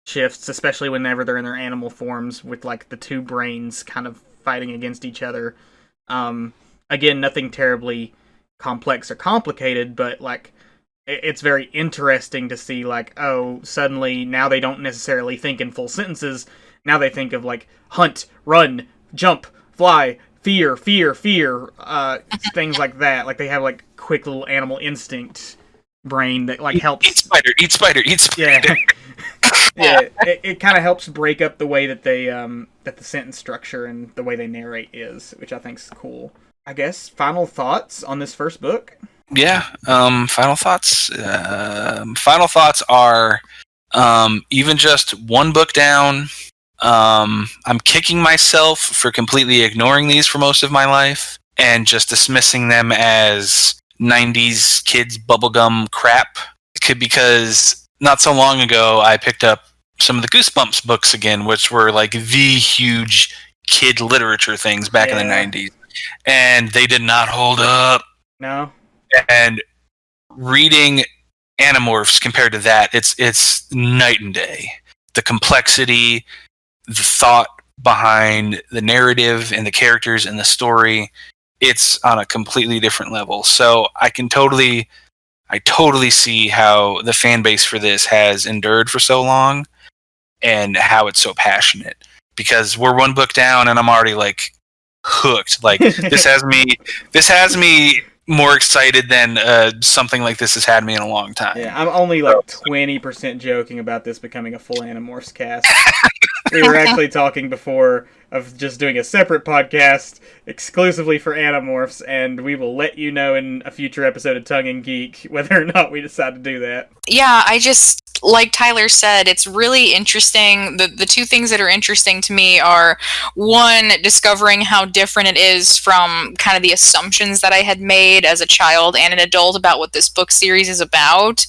shifts, especially whenever they're in their animal forms with like the two brains kind of fighting against each other. Again, nothing terribly complex or complicated, but like it's very interesting to see like, oh, suddenly now they don't necessarily think in full sentences. Now they think of like hunt, run, jump, fly, fear, things like that. Like they have like quick little animal instinct brain that like helps. Eat spider. Yeah, yeah. It kind of helps break up the way that they that the sentence structure and the way they narrate is, which I think's cool. I guess final thoughts on this first book. Yeah. Final thoughts. Final thoughts are even just one book down. I'm kicking myself for completely ignoring these for most of my life and just dismissing them as 90s kids bubblegum crap. Because not so long ago, I picked up some of the Goosebumps books again, which were like the huge kid literature things back in the 90s. And they did not hold up. No. And reading Animorphs compared to that, it's night and day. The complexity, the thought behind the narrative and the characters and the story, it's on a completely different level. So I totally see how the fan base for this has endured for so long and how it's so passionate, because we're one book down and I'm already like hooked. Like this has me more excited than something like this has had me in a long time. Yeah, I'm only like 20% joking about this becoming a full Animorphs cast. We were actually talking before of just doing a separate podcast exclusively for Animorphs, and we will let you know in a future episode of Tongue and Geek whether or not we decide to do that. Yeah, I just, like Tyler said, it's really interesting. The two things that are interesting to me are, one, discovering how different it is from kind of the assumptions that I had made as a child and an adult about what this book series is about.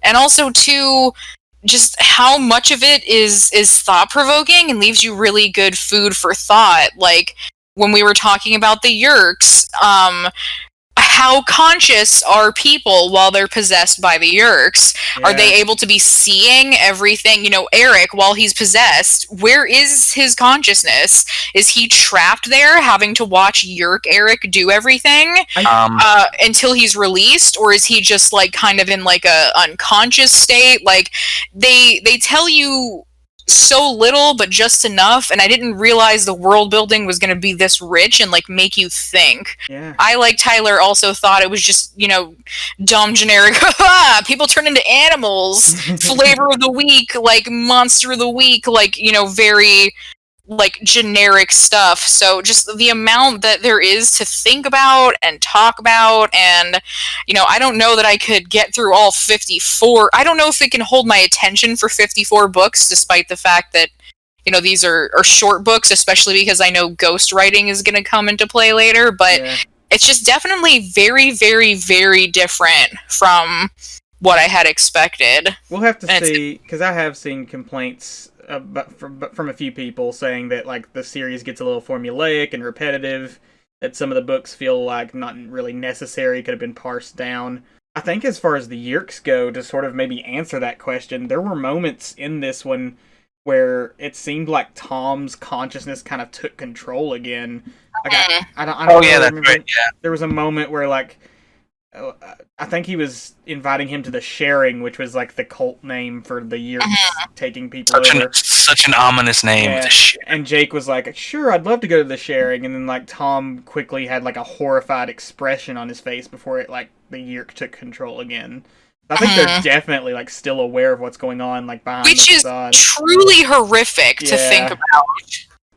And also, two, just how much of it is thought-provoking and leaves you really good food for thought. Like, when we were talking about the Yeerks, how conscious are people while they're possessed by the Yeerks? Yeah. Are they able to be seeing everything? You know, Eric, while he's possessed, where is his consciousness? Is he trapped there having to watch Yeerk Eric do everything until he's released? Or is he just like kind of in like a unconscious state? Like they tell you so little, but just enough, and I didn't realize the world building was going to be this rich and like make you think. Yeah. I, like Tyler, also thought it was just, you know, dumb generic people turn into animals, flavor of the week, like monster of the week, like, you know, very like generic stuff. So just the amount that there is to think about and talk about, and you know, I don't know that I could get through all 54. I don't know if it can hold my attention for 54 books, despite the fact that these are short books, especially because I know ghostwriting is going to come into play later, but it's just definitely very, very, very different from what I had expected. We'll have to see, because I have seen complaints from a few people saying that like the series gets a little formulaic and repetitive, that some of the books feel like not really necessary, could have been parsed down. I think as far as the Yeerks go, to sort of maybe answer that question, there were moments in this one where it seemed like Tom's consciousness kind of took control again. Like, I don't remember. That's right, yeah. There was a moment where like I think he was inviting him to the sharing, which was like the cult name for the Yeerks taking people over. Such an ominous name. Yeah. And Jake was like, sure, I'd love to go to the sharing. And then like Tom quickly had like a horrified expression on his face before it like the Yeerk took control again. I think they're definitely like still aware of what's going on like behind the facade. Which is truly horrific to think about.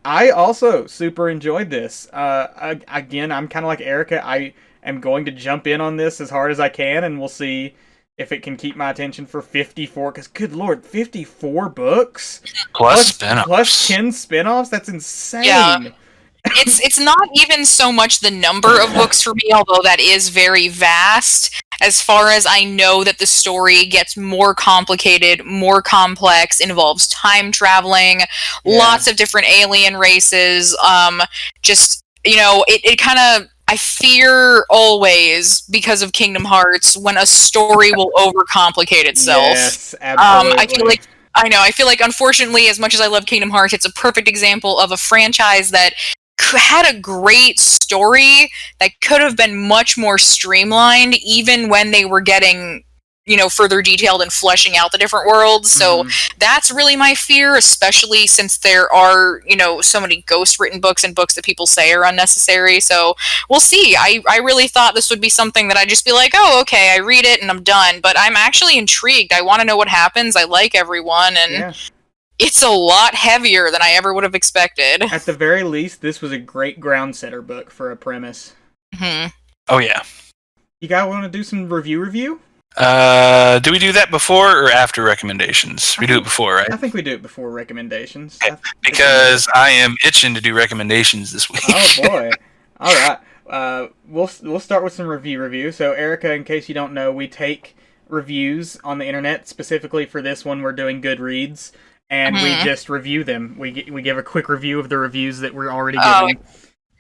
I also super enjoyed this. Again, I'm kind of like Erika. I am going to jump in on this as hard as I can, and we'll see if it can keep my attention for 54, because good lord, 54 books? Plus spin-offs. Plus 10 spin-offs? That's insane. Yeah. It's not even so much the number of books for me, although that is very vast, as far as I know that the story gets more complicated, more complex, involves time traveling, lots of different alien races, it kind of, I fear always, because of Kingdom Hearts, when a story will overcomplicate itself. Yes, absolutely. I feel like, unfortunately, as much as I love Kingdom Hearts, it's a perfect example of a franchise that had a great story that could have been much more streamlined, even when they were getting, further detailed and fleshing out the different worlds. So that's really my fear, especially since there are, so many ghost-written books and books that people say are unnecessary. So we'll see. I really thought this would be something that I'd just be like, oh, okay, I read it and I'm done. But I'm actually intrigued. I want to know what happens. I like everyone, and it's a lot heavier than I ever would have expected. At the very least, this was a great ground setter book for a premise. Oh, yeah. You guys want to do some review? Do we do that before or after recommendations? We do it before, right? I think we do it before recommendations. Okay. Because I am itching to do recommendations this week. Oh, boy. All right. We'll start with some review. So, Erika, in case you don't know, we take reviews on the internet. Specifically for this one, we're doing Goodreads. And we just review them. We give a quick review of the reviews that we're already giving.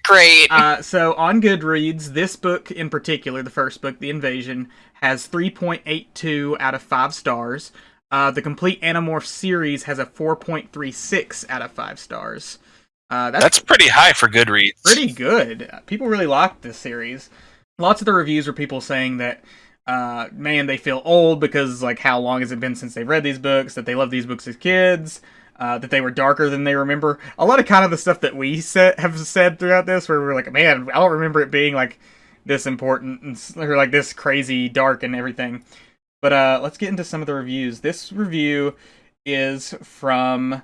Great. So on Goodreads, this book in particular, the first book, The Invasion, has 3.82 out of 5 stars. The complete Animorphs series has a 4.36 out of 5 stars. That's pretty high for Goodreads. Pretty good. People really like this series. Lots of the reviews were people saying that they feel old because, like, how long has it been since they've read these books, that they love these books as kids, that they were darker than they remember. A lot of kind of the stuff that we have said throughout this, where we're like, man, I don't remember it being, like, this important, or, like, this crazy dark and everything. But let's get into some of the reviews. This review is from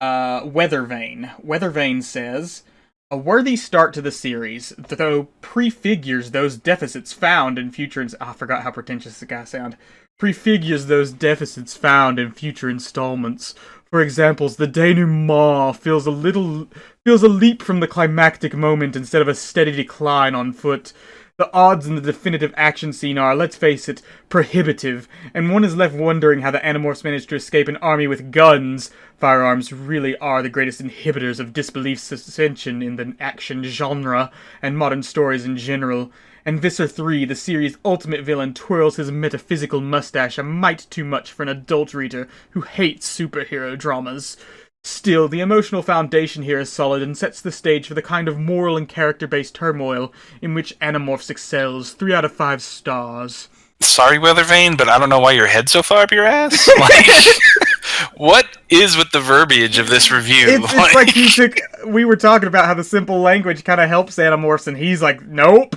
Weathervane. Weathervane says, a worthy start to the series, though prefigures those deficits found in future... I forgot how pretentious the guy sounded. Prefigures those deficits found in future installments. For example, the denouement feels a leap from the climactic moment instead of a steady decline on foot. The odds in the definitive action scene are, let's face it, prohibitive, and one is left wondering how the Animorphs managed to escape an army with guns. Firearms really are the greatest inhibitors of disbelief suspension in the action genre, and modern stories in general. And Visser 3, the series' ultimate villain, twirls his metaphysical mustache a mite too much for an adult reader who hates superhero dramas. Still, the emotional foundation here is solid and sets the stage for the kind of moral and character-based turmoil in which Animorphs excels. 3 out of 5 stars. Sorry, Weathervane, but I don't know why your head's so far up your ass. What is with the verbiage of this review? It's like he took... We were talking about how the simple language kind of helps Animorphs, and he's like, nope.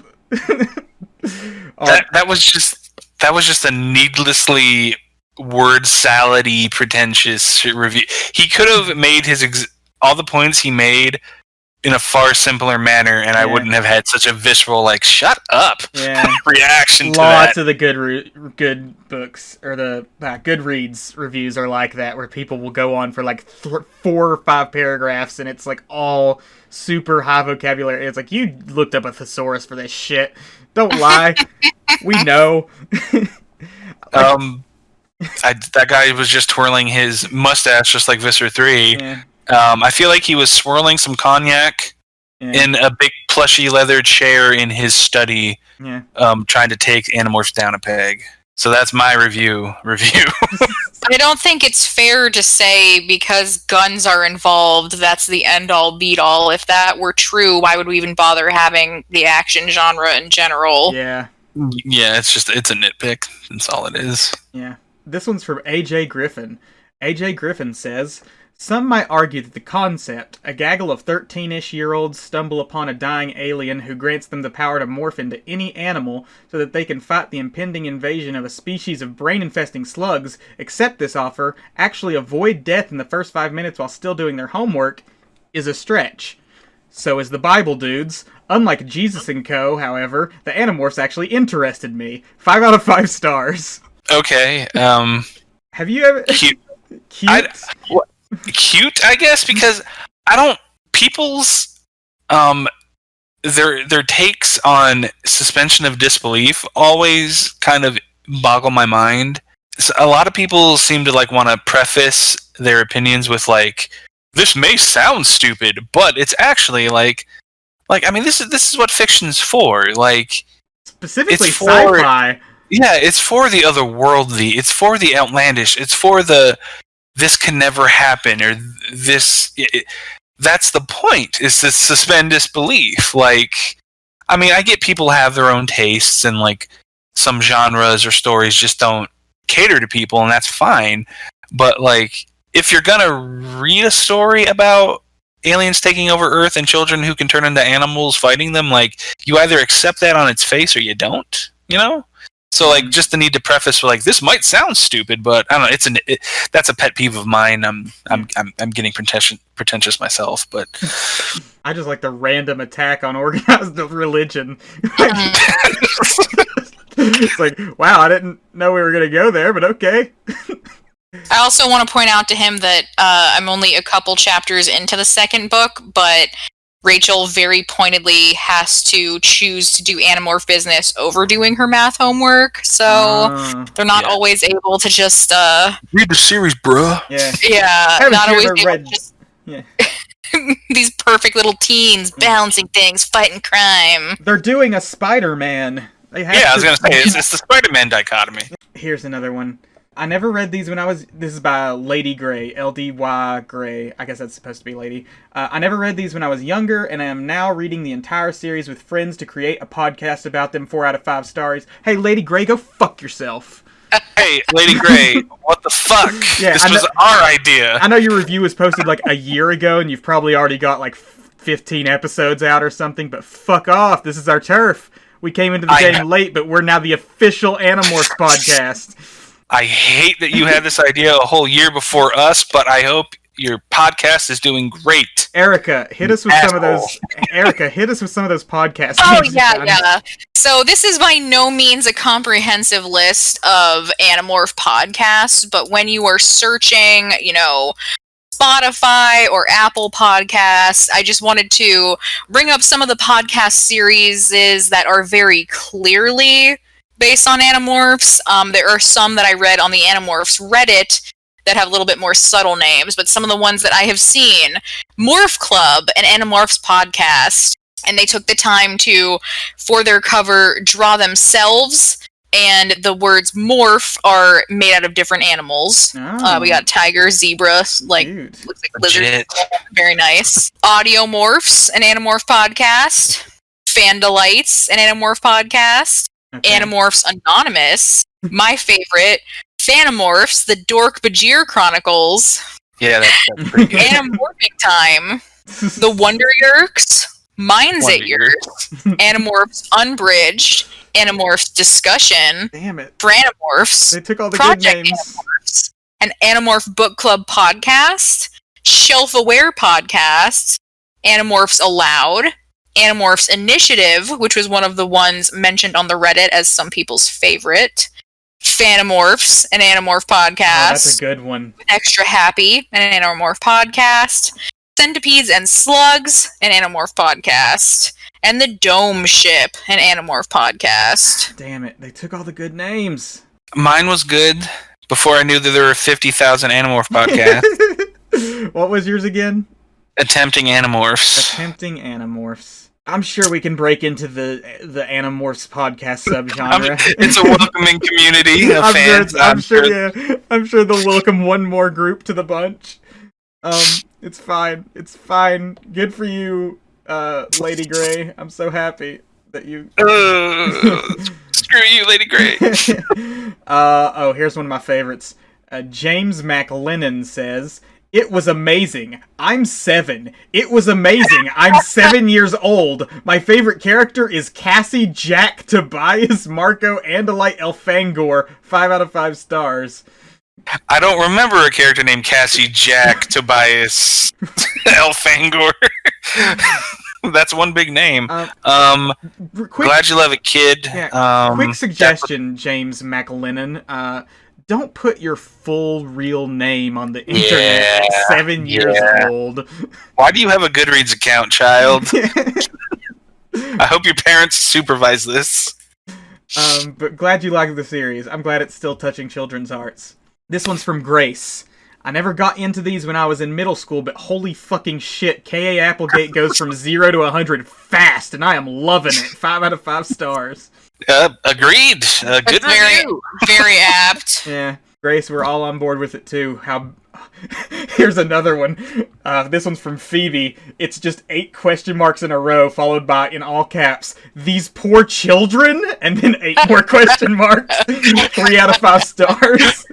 That was just a needlessly word salad-y, pretentious review. He could have made all the points he made in a far simpler manner, and I wouldn't have had such a visceral, like, shut up reaction to that. Lots of the good books, or the Goodreads reviews are like that, where people will go on for like 4 or 5 paragraphs, and it's like all super high vocabulary. It's like, you looked up a thesaurus for this shit. Don't lie. We know. That guy was just twirling his mustache just like Visser 3. Yeah. I feel like he was swirling some cognac in a big plushy leather chair in his study, trying to take Animorphs down a peg. So that's my review. I don't think it's fair to say because guns are involved, that's the end-all, beat-all. If that were true, why would we even bother having the action genre in general? Yeah. Yeah, it's a nitpick. That's all it is. Yeah. This one's from AJ Griffin. AJ Griffin says, some might argue that the concept, a gaggle of 13-ish-year-olds stumble upon a dying alien who grants them the power to morph into any animal so that they can fight the impending invasion of a species of brain-infesting slugs, accept this offer, actually avoid death in the first 5 minutes while still doing their homework, is a stretch. So is the Bible, dudes. Unlike Jesus and Co., however, the Animorphs actually interested me. 5 out of 5 stars. Okay, Have you ever... Cute. Cute, I guess, because people's their takes on suspension of disbelief always kind of boggle my mind. So a lot of people seem to like want to preface their opinions with like, this may sound stupid, but it's actually like I mean, this is what fiction's for. Like, specifically sci-fi. Yeah, it's for the otherworldly. It's for the outlandish. It's for the this can never happen, or this... that's the point, is to suspend disbelief. Like, I mean, I get people have their own tastes, and, like, some genres or stories just don't cater to people, and that's fine. But, like, if you're gonna read a story about aliens taking over Earth and children who can turn into animals fighting them, like, you either accept that on its face or you don't, you know? So, like, just the need to preface with, like, this might sound stupid, but I don't know. That's a pet peeve of mine. I'm getting pretentious myself, but I just like the random attack on organized religion. It's like, wow, I didn't know we were gonna go there, but okay. I also want to point out to him that I'm only a couple chapters into the second book, but Rachel very pointedly has to choose to do Animorph business over doing her math homework, so they're not always able to just read the series, bruh. Yeah, not always able to just these perfect little teens balancing things, fighting crime. They're doing a Spider-Man. I was gonna say it's the Spider-Man dichotomy. Here's another one. I never read these when I was... This is by Lady Gray. L-D-Y Gray. I guess that's supposed to be Lady. I never read these when I was younger, and I am now reading the entire series with friends to create a podcast about them. 4 out of 5 stars. Hey, Lady Gray, go fuck yourself. Hey, Lady Gray, what the fuck? Yeah, this was our idea. I know your review was posted like a year ago, and you've probably already got like 15 episodes out or something, but fuck off. This is our turf. We came into the game late, but we're now the official Animorphs podcast. I hate that you had this idea a whole year before us, but I hope your podcast is doing great. Erika, hit us with some of those. Erika, hit us with some of those podcasts. Oh yeah. So this is by no means a comprehensive list of Animorph podcasts, but when you are searching, Spotify or Apple Podcasts, I just wanted to bring up some of the podcast series that are very clearly based on Animorphs. There are some that I read on the Animorphs Reddit that have a little bit more subtle names, but some of the ones that I have seen, Morph Club, an Animorphs podcast, and they took the time to, for their cover, draw themselves, and the words morph are made out of different animals. Oh. We got tiger, zebra, looks like lizard. Very nice. Audiomorphs, an Animorph podcast. Fandalites, an Animorph podcast. Okay. Animorphs Anonymous, my favorite. Thanamorphs, the Dork Bajir Chronicles. Yeah, that's pretty good. Animorphic Time, the Wonder Yerks, Minds at Yours, Animorphs Unbridged, Animorphs Discussion, damn it, Branimorphs, they took all the Project good names. Animorphs, an Animorph Book Club podcast, Shelf Aware podcast, Animorphs Aloud, Animorphs Initiative, which was one of the ones mentioned on the Reddit as some people's favorite, Phantomorphs, an Animorph podcast. Oh, that's a good one. Extra Happy, an Animorph podcast, Centipedes and Slugs, an Animorph podcast, and The Dome Ship, an Animorph podcast. Damn it, they took all the good names. Mine was good before I knew that there were 50,000 Animorph podcasts. What was yours again? Attempting Animorphs. Attempting Animorphs. I'm sure we can break into the Animorphs podcast subgenre. It's a welcoming community of fans. I'm sure they'll welcome one more group to the bunch. It's fine. It's fine. Good for you, Lady Grey. I'm so happy that you... Screw you, Lady Grey. Here's one of my favorites. James McLennan says... It was amazing. I'm 7. It was amazing. I'm 7 years old. My favorite character is Cassie, Jack, Tobias, Marco, Andalite, Elfangor. 5 out of 5 stars. I don't remember a character named Cassie, Jack, Tobias, Elfangor. That's one big name. Glad you love it, kid. Yeah, quick suggestion, James McLennan. Don't put your full real name on the internet at 7 years old. Why do you have a Goodreads account, child? I hope your parents supervise this. But glad you like the series. I'm glad it's still touching children's hearts. This one's from Grace. I never got into these when I was in middle school, but holy fucking shit, K.A. Applegate goes from 0 to 100 fast, and I am loving it. 5 out of 5 stars. Agreed. Good review. Very apt. Yeah, Grace, we're all on board with it too. Here's another one. This one's from Phoebe. It's just 8 question marks in a row, followed by, in all caps, "These poor children," and then 8 more question marks. 3 out of 5 stars.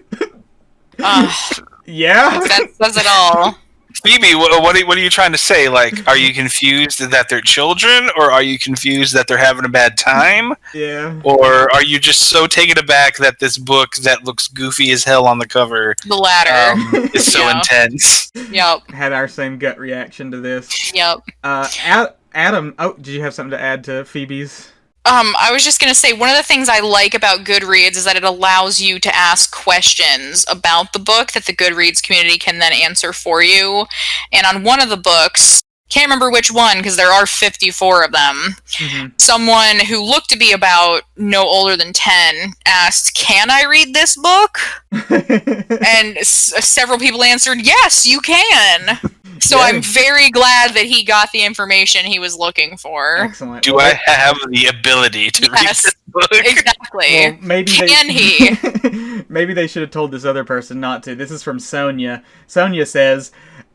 Yeah, that says it all. Phoebe, what are you trying to say? Like, are you confused that they're children, or are you confused that they're having a bad time? Yeah. Or are you just so taken aback that this book that looks goofy as hell on the cover, the latter, is so intense? Yep. Had our same gut reaction to this. Yep. Adam, did you have something to add to Phoebe's? I was just going to say, one of the things I like about Goodreads is that it allows you to ask questions about the book that the Goodreads community can then answer for you. And on one of the books, can't remember which one because there are 54 of them, someone who looked to be about no older than 10 asked, "Can I read this book?" And several people answered, "Yes, you can." So I'm very glad that he got the information he was looking for. Excellent. Do I have the ability to read this book? Exactly. Well, maybe he? Maybe they should have told this other person not to. This is from Sonia. Sonia says,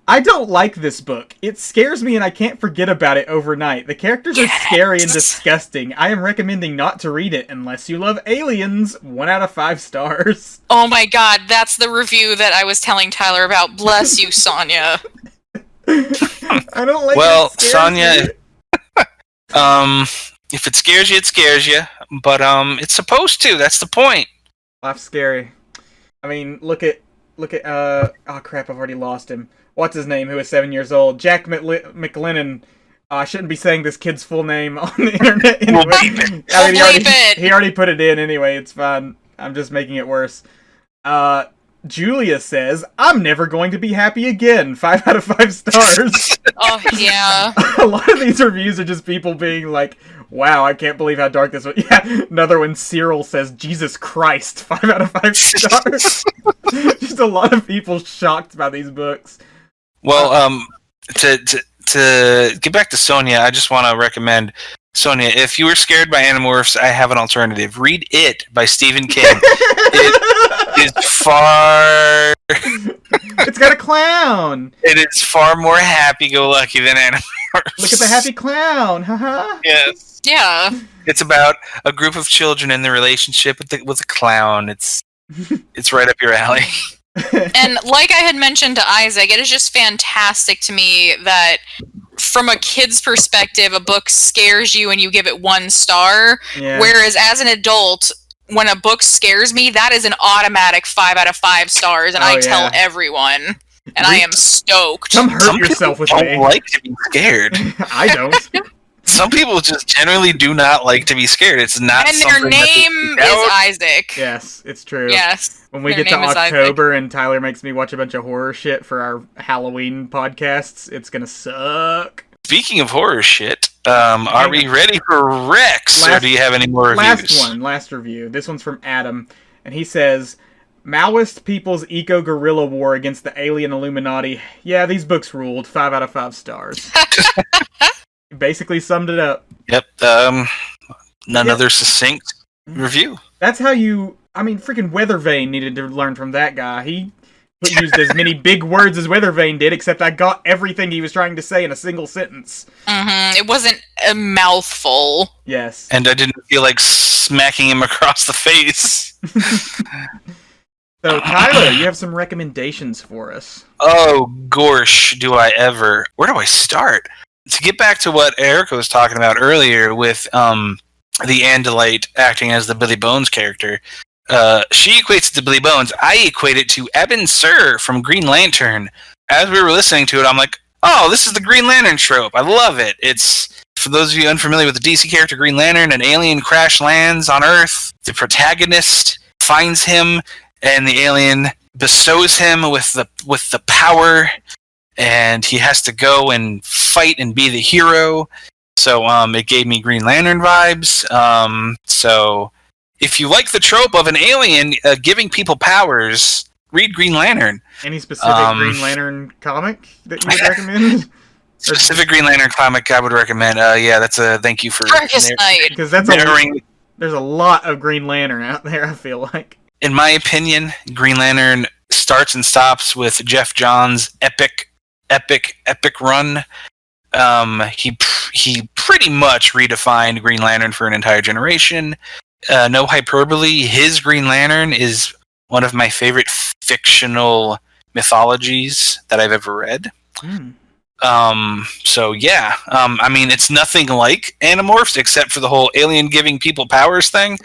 "I don't like this book. It scares me and I can't forget about it overnight. The characters are scary and disgusting. I am recommending not to read it unless you love aliens." 1 out of 5 stars. Oh my god, that's the review that I was telling Tyler about. Bless you, Sonia. I don't like Well, Sonia, if it scares you, it scares you. But it's supposed to. That's the point. Life's scary. I mean, look at oh crap, I've already lost him. What's his name, who is 7 years old? Jack McLennan. I shouldn't be saying this kid's full name on the internet anyway. We'll bleep it. I mean, he already put it in anyway, it's fine. I'm just making it worse. Julia says, "I'm never going to be happy again." 5 out of 5 stars. Oh, yeah. A lot of these reviews are just people being like, "Wow, I can't believe how dark this was." Yeah, another one, Cyril says, "Jesus Christ." 5 out of 5 stars. Just a lot of people shocked by these books. Well, to get back to Sonia, I just want to recommend, Sonia, if you were scared by Animorphs, I have an alternative. Read It by Stephen King. It is far... It's got a clown! It is far more happy-go-lucky than Animorphs. Look at the happy clown! Haha! Yes. Yeah. It's about a group of children and their relationship with a clown. It's right up your alley. And like I had mentioned to Isaac, it is just fantastic to me that from a kid's perspective, a book scares you and you give it 1 star, whereas as an adult, when a book scares me, that is an automatic 5 out of 5 stars, and I tell everyone. and I am stoked. Come hurt yourself with people me. don't like to be scared. I don't. Some people just generally do not like to be scared. It's not And something their name is Isaac. Yes, it's true. Yes. When we get to October and Tyler makes me watch a bunch of horror shit for our Halloween podcasts, it's gonna suck. Speaking of horror shit, are we ready for Rex, or do you have any more reviews? Last review. This one's from Adam, and he says, Maoist people's eco-guerrilla war against the alien Illuminati. Yeah, these books ruled. 5 out of 5 stars. Basically summed it up. Yep. Another succinct review. That's how you... I mean, freaking Weathervane needed to learn from that guy. He used as many big words as Weathervane did, except I got everything he was trying to say in a single sentence. Mm-hmm. It wasn't a mouthful. Yes. And I didn't feel like smacking him across the face. So, Tyler, you have some recommendations for us. Oh, gorsh, do I ever. Where do I start? To get back to what Erika was talking about earlier with the Andalite acting as the Billy Bones character, she equates it to Billy Bones. I equate it to Eben Sur from Green Lantern. As we were listening to it, I'm like, oh, this is the Green Lantern trope. I love it. It's, for those of you unfamiliar with the DC character Green Lantern, an alien crash lands on Earth. The protagonist finds him, and the alien bestows him with the power, and he has to go and fight and be the hero. So it gave me Green Lantern vibes. So if you like the trope of an alien giving people powers, read Green Lantern. Any specific Green Lantern comic that you would recommend? Specific Green Lantern comic I would recommend. Yeah, that's a thank you for because that's there's a lot of Green Lantern out there, I feel like. In my opinion, Green Lantern starts and stops with Jeff Johns' epic run. He pretty much redefined Green Lantern for an entire generation. No hyperbole. His Green Lantern is one of my favorite fictional mythologies that I've ever read. So yeah, I mean, it's nothing like Animorphs except for the whole alien giving people powers thing,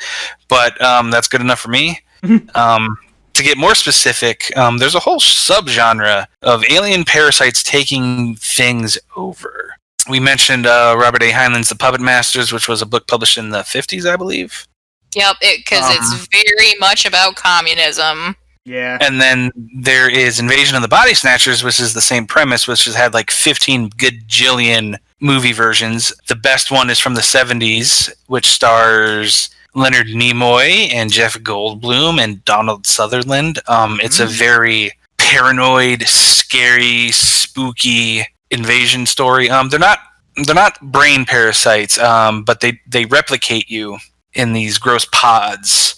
but that's good enough for me. To get more specific, there's a whole subgenre of alien parasites taking things over. We mentioned Robert A. Heinlein's The Puppet Masters, which was a book published in the 50s, I believe. Yep, because it's very much about communism. Yeah. And then there is Invasion of the Body Snatchers, which is the same premise, which has had like 15 gajillion movie versions. The best one is from the 70s, which stars Leonard Nimoy and Jeff Goldblum and Donald Sutherland. It's a very paranoid, scary, spooky invasion story. They're not brain parasites, but they replicate you in these gross pods,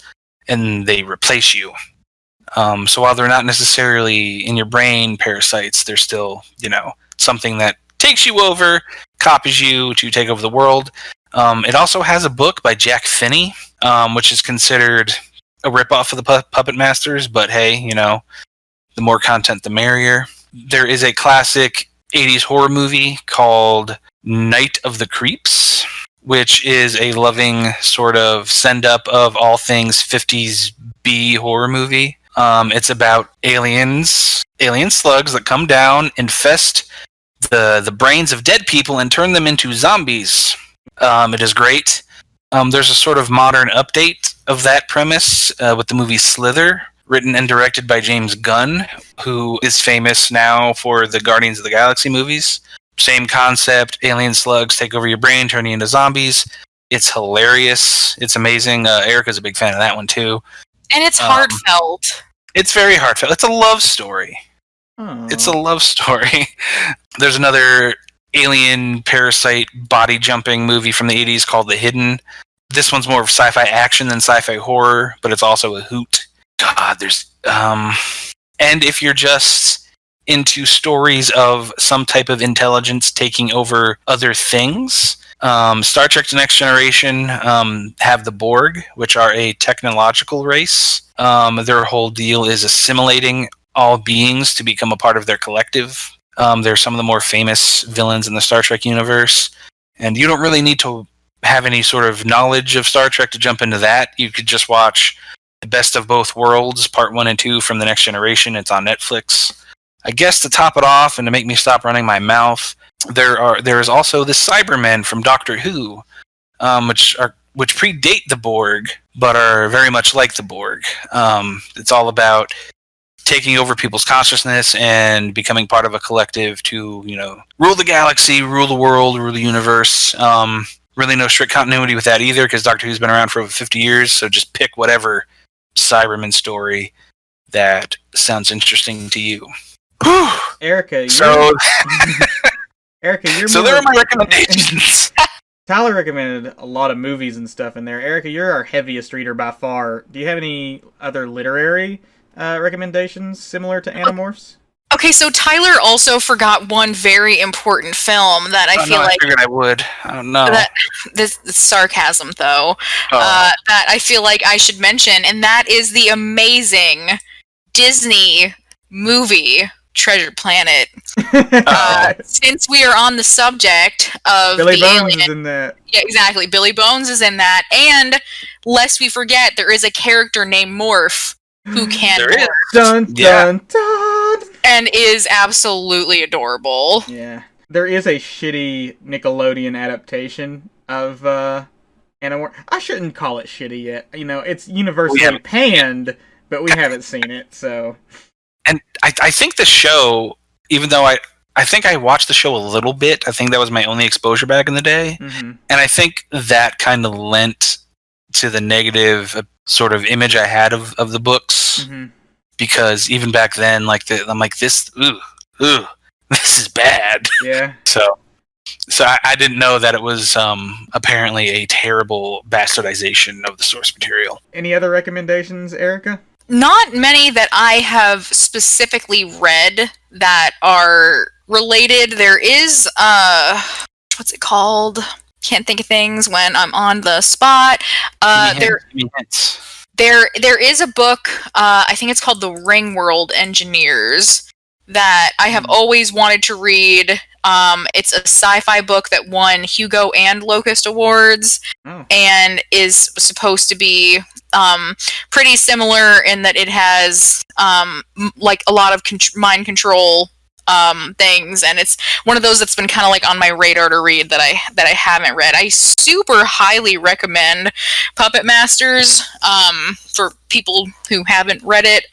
and they replace you. So while they're not necessarily in your brain parasites, they're still, something that takes you over, copies you to take over the world. It also has a book by Jack Finney, which is considered a ripoff of the Puppet Masters, but hey, the more content, the merrier. There is a classic 80s horror movie called Night of the Creeps, which is a loving sort of send-up of all things 50s B horror movie. It's about alien slugs that come down, infest the brains of dead people, and turn them into zombies. It is great. There's a sort of modern update of that premise with the movie Slither, written and directed by James Gunn, who is famous now for the Guardians of the Galaxy movies. Same concept, alien slugs take over your brain, turn you into zombies. It's hilarious. It's amazing. Erika's a big fan of that one, too. And it's heartfelt. It's very heartfelt. It's a love story. Aww. It's a love story. There's another alien parasite body jumping movie from the 80s called The Hidden. This one's more of sci-fi action than sci-fi horror, but it's also a hoot. God, there's and if you're just into stories of some type of intelligence taking over other things, Star Trek The Next Generation have the Borg, which are a technological race. Their whole deal is assimilating all beings to become a part of their collective. They're some of the more famous villains in the Star Trek universe, and you don't really need to have any sort of knowledge of Star Trek to jump into that. You could just watch The Best of Both Worlds, Part 1 and 2 from The Next Generation. It's on Netflix. I guess to top it off and to make me stop running my mouth, there is also the Cybermen from Doctor Who, which predate the Borg, but are very much like the Borg. It's all about taking over people's consciousness and becoming part of a collective to, rule the galaxy, rule the world, rule the universe. Really no strict continuity with that either, because Doctor Who's been around for over 50 years, so just pick whatever Cyberman story that sounds interesting to you. Erika, Erika, you're so there are my recommendations. Tyler recommended a lot of movies and stuff in there. Erika, you're our heaviest reader by far. Do you have any other literary recommendations similar to Animorphs? Okay, so Tyler also forgot one very important film that I feel like... I figured I would. Oh, no. This sarcasm, though. That I feel like I should mention, and that is the amazing Disney movie Treasure Planet. Since we are on the subject of Billy the Bones alien... is in that. Yeah, exactly. Billy Bones is in that. And, lest we forget, there is a character named Morph who can morph. Dun, dun, dun! And is absolutely adorable. Yeah. There is a shitty Nickelodeon adaptation of Animorphs. I shouldn't call it shitty yet. It's universally panned, but we haven't seen it, so... And I think the show, even though I think I watched the show a little bit, I think that was my only exposure back in the day, and I think that kind of lent to the negative sort of image I had of the books, because even back then, I'm like, this is bad. Yeah. So I didn't know that it was apparently a terrible bastardization of the source material. Any other recommendations, Erika? Not many that I have specifically read that are related. There is, what's it called? Can't think of things when I'm on the spot. There is a book, I think it's called The Ringworld Engineers, that I have always wanted to read. It's a sci-fi book that won Hugo and Locust Awards, and is supposed to be pretty similar in that it has like a lot of mind control things, and it's one of those that's been kind of like on my radar to read that I haven't read. I super highly recommend Puppet Masters for people who haven't read it.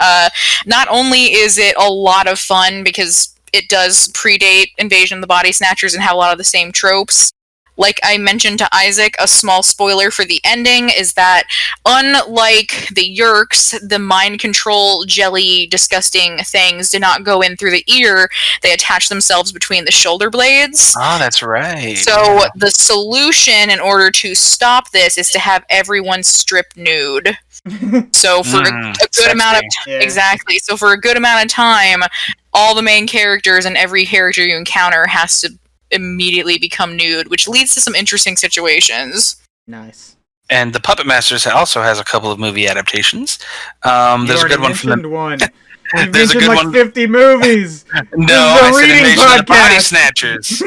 Not only is it a lot of fun because it does predate Invasion of the Body Snatchers and have a lot of the same tropes. Like I mentioned to Isaac, a small spoiler for the ending is that unlike the Yeerks, the mind control jelly disgusting things did not go in through the ear. They attach themselves between the shoulder blades. Oh, that's right. So the solution in order to stop this is to have everyone strip nude. So for a good amount of exactly. So for a good amount of time, all the main characters and every character you encounter has to immediately become nude, which leads to some interesting situations. Nice. And the Puppet Masters also has a couple of movie adaptations. There's a good one from one. There's a good one. 50 movies. No, I said Invasion of the Body Snatchers.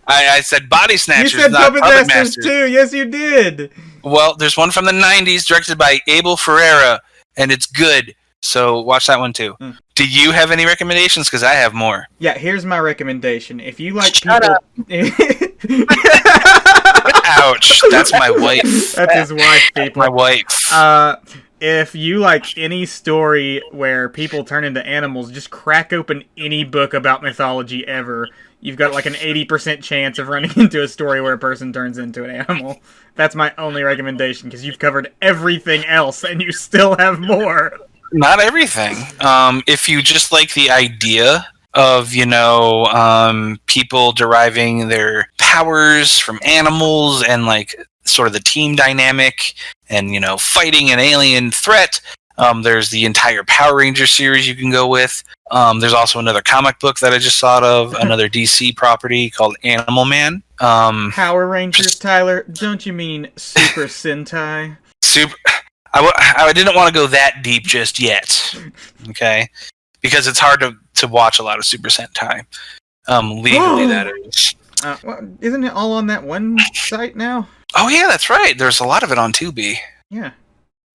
I said Body Snatchers, you said not Puppet Masters too. Yes, you did. Well, there's one from the 90s directed by Abel Ferreira, and it's good. So watch that one too. Do you have any recommendations? Because I have more. Yeah, here's my recommendation. If you like Shut up. Ouch, that's my wife. That's his wife, people. My wife. If you like any story where people turn into animals, just crack open any book about mythology ever. You've got like an 80% chance of running into a story where a person turns into an animal. That's my only recommendation, because you've covered everything else and you still have more. Not everything. If you just like the idea of, people deriving their powers from animals and like sort of the team dynamic and, fighting an alien threat, there's the entire Power Ranger series you can go with. There's also another comic book that I just thought of, another DC property called Animal Man. Power Rangers, Tyler? Don't you mean Super Sentai? I didn't want to go that deep just yet, okay? Because it's hard to watch a lot of Super Sentai. Legally, that is. Well, isn't it all on that one site now? Oh, yeah, that's right. There's a lot of it on Tubi. Yeah.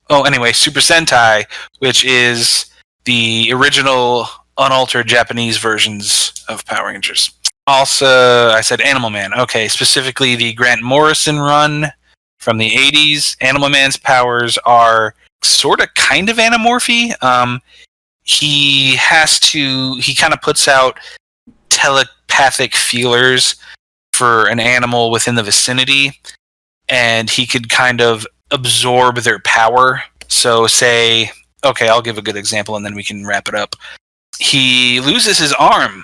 Oh, anyway, Super Sentai, which is the original unaltered Japanese versions of Power Rangers. Also, I said Animal Man. Okay, specifically the Grant Morrison run from the 80s. Animal Man's powers are sort of kind of anamorphy. He kind of puts out telepathic feelers for an animal within the vicinity, and he could kind of absorb their power. So say, okay, I'll give a good example and then we can wrap it up. He loses his arm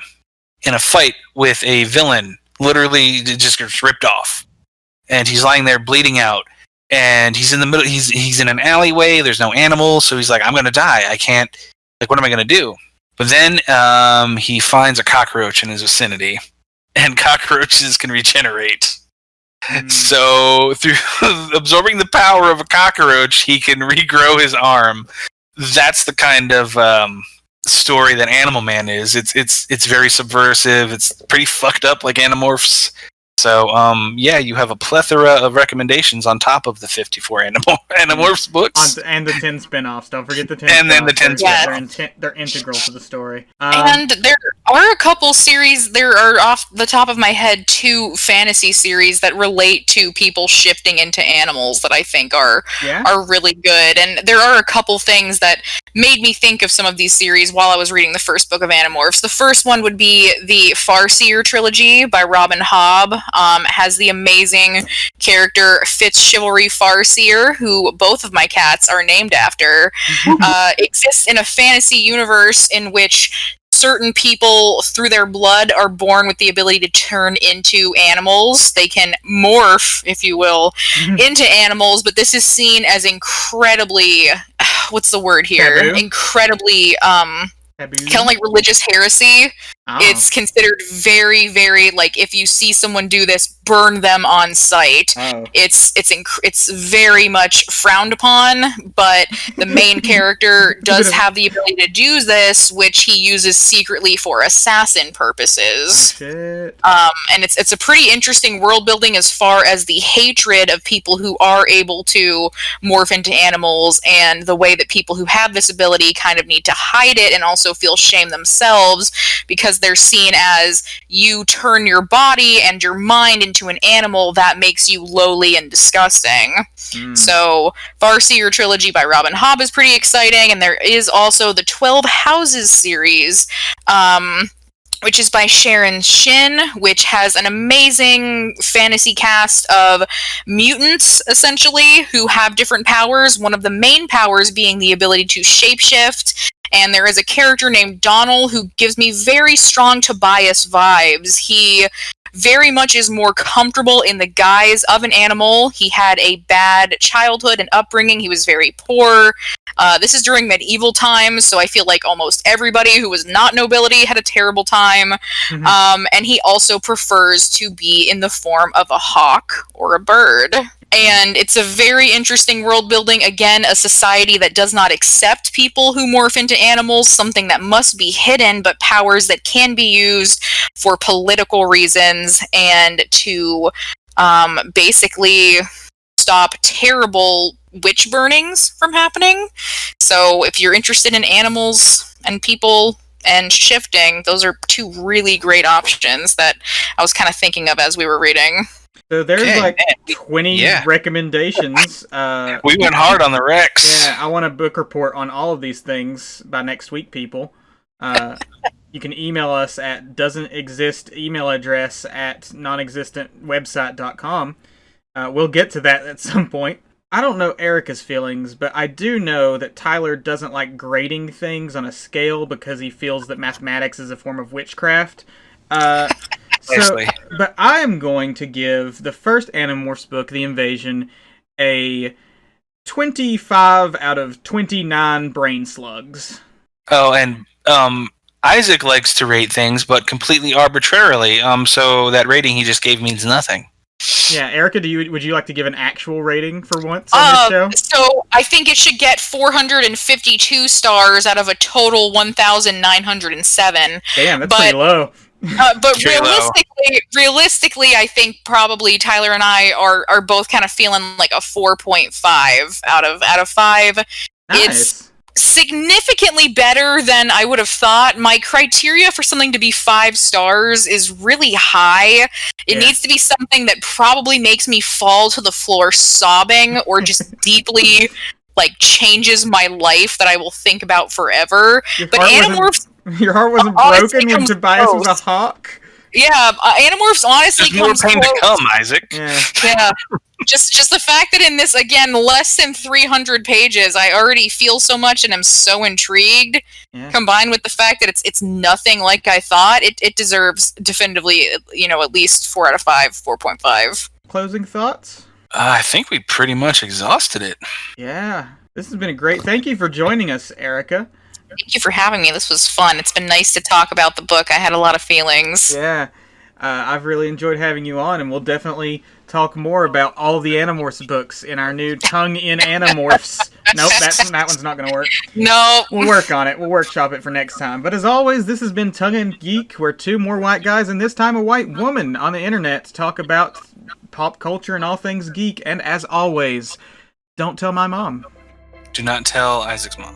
in a fight with a villain. Literally, it just gets ripped off. And he's lying there bleeding out. And he's in the middle, he's in an alleyway, there's no animals, so he's like, I'm going to die. I can't, like, what am I going to do? But then he finds a cockroach in his vicinity. And cockroaches can regenerate. So through absorbing the power of a cockroach, he can regrow his arm. That's the kind of story that Animal Man is. It's very subversive. It's pretty fucked up like Animorphs. So yeah, you have a plethora of recommendations on top of the 54 Animorphs books. And the 10 spin-offs. Don't forget the 10 and then the 10 spin-offs. They're integral to the story. And there are a couple series, there are off the top of my head 2 fantasy series that relate to people shifting into animals that I think are really good. And there are a couple things that made me think of some of these series while I was reading the first book of Animorphs. The first one would be the Farseer trilogy by Robin Hobb. Has the amazing character Fitzchivalry Farseer, who both of my cats are named after. Exists in a fantasy universe in which certain people, through their blood, are born with the ability to turn into animals. They can morph, if you will, into animals, but this is seen as incredibly, what's the word here? Taboo? Incredibly, kind of like religious heresy. Oh. It's considered very, very, like, if you see someone do this, burn them on sight. Oh. It's very much frowned upon, but the main character does have the ability to do this, which he uses secretly for assassin purposes. Oh, shit. And it's a pretty interesting world building as far as the hatred of people who are able to morph into animals, and the way that people who have this ability kind of need to hide it and also feel shame themselves, because they're seen as, you turn your body and your mind into an animal, that makes you lowly and disgusting. So Farseer trilogy by Robin Hobb is pretty exciting, and there is also the 12 Houses series, which is by Sharon Shin, which has an amazing fantasy cast of mutants, essentially, who have different powers, one of the main powers being the ability to shapeshift. And there is a character named Donald who gives me very strong Tobias vibes. He very much is more comfortable in the guise of an animal. He had a bad childhood and upbringing. He was very poor. This is during medieval times, so I feel like almost everybody who was not nobility had a terrible time. And he also prefers to be in the form of a hawk or a bird. And it's a very interesting world building. Again, a society that does not accept people who morph into animals, something that must be hidden, but powers that can be used for political reasons and to basically stop terrible witch burnings from happening. So if you're interested in animals and people and shifting, those are 2 really great options that I was kind of thinking of as we were reading. So there's like 20 recommendations. We went hard on the Rex. Yeah, I want a book report on all of these things by next week, people. You can email us at doesn't-exist email address at nonexistentwebsite.com. We'll get to that at some point. I don't know Erika's feelings, but I do know that Tyler doesn't like grading things on a scale because he feels that mathematics is a form of witchcraft. But I am going to give the first Animorphs book, The Invasion, a 25 out of 29 brain slugs. Oh, and Isaac likes to rate things, but completely arbitrarily. So that rating he just gave means nothing. Yeah, Erika, would you like to give an actual rating for once on this show? So I think it should get 452 stars out of a total 1,907. Damn, that's pretty low. But realistically, I think probably Tyler and I are both kind of feeling like a 4.5 out of 5. Nice. significantly better than I would have thought. My criteria for something to be 5 stars is really high. It needs to be something that probably makes me fall to the floor sobbing or just deeply, like, changes my life that I will think about forever. But Animorphs... Your heart wasn't broken when Tobias was a hawk? Yeah, Animorphs honestly comes more pain close. To come, Isaac. Yeah. Just the fact that in this, again, less than 300 pages, I already feel so much and am so intrigued, combined with the fact that it's nothing like I thought, it deserves definitively, at least 4 out of 5, 4.5. Closing thoughts? I think we pretty much exhausted it. Yeah. This has been a great... Thank you for joining us, Erika. Thank you for having me. This was fun. It's been nice to talk about the book. I had a lot of feelings. Yeah. I've really enjoyed having you on, and we'll definitely talk more about all the Animorphs books in our new Tongue in Animorphs. Nope, that one's not going to work. No. We'll work on it. We'll workshop it for next time. But as always, this has been Tongue in Geek, where 2 more white guys, and this time a white woman on the internet, talk about pop culture and all things geek. And as always, don't tell my mom. Do not tell Isaac's mom.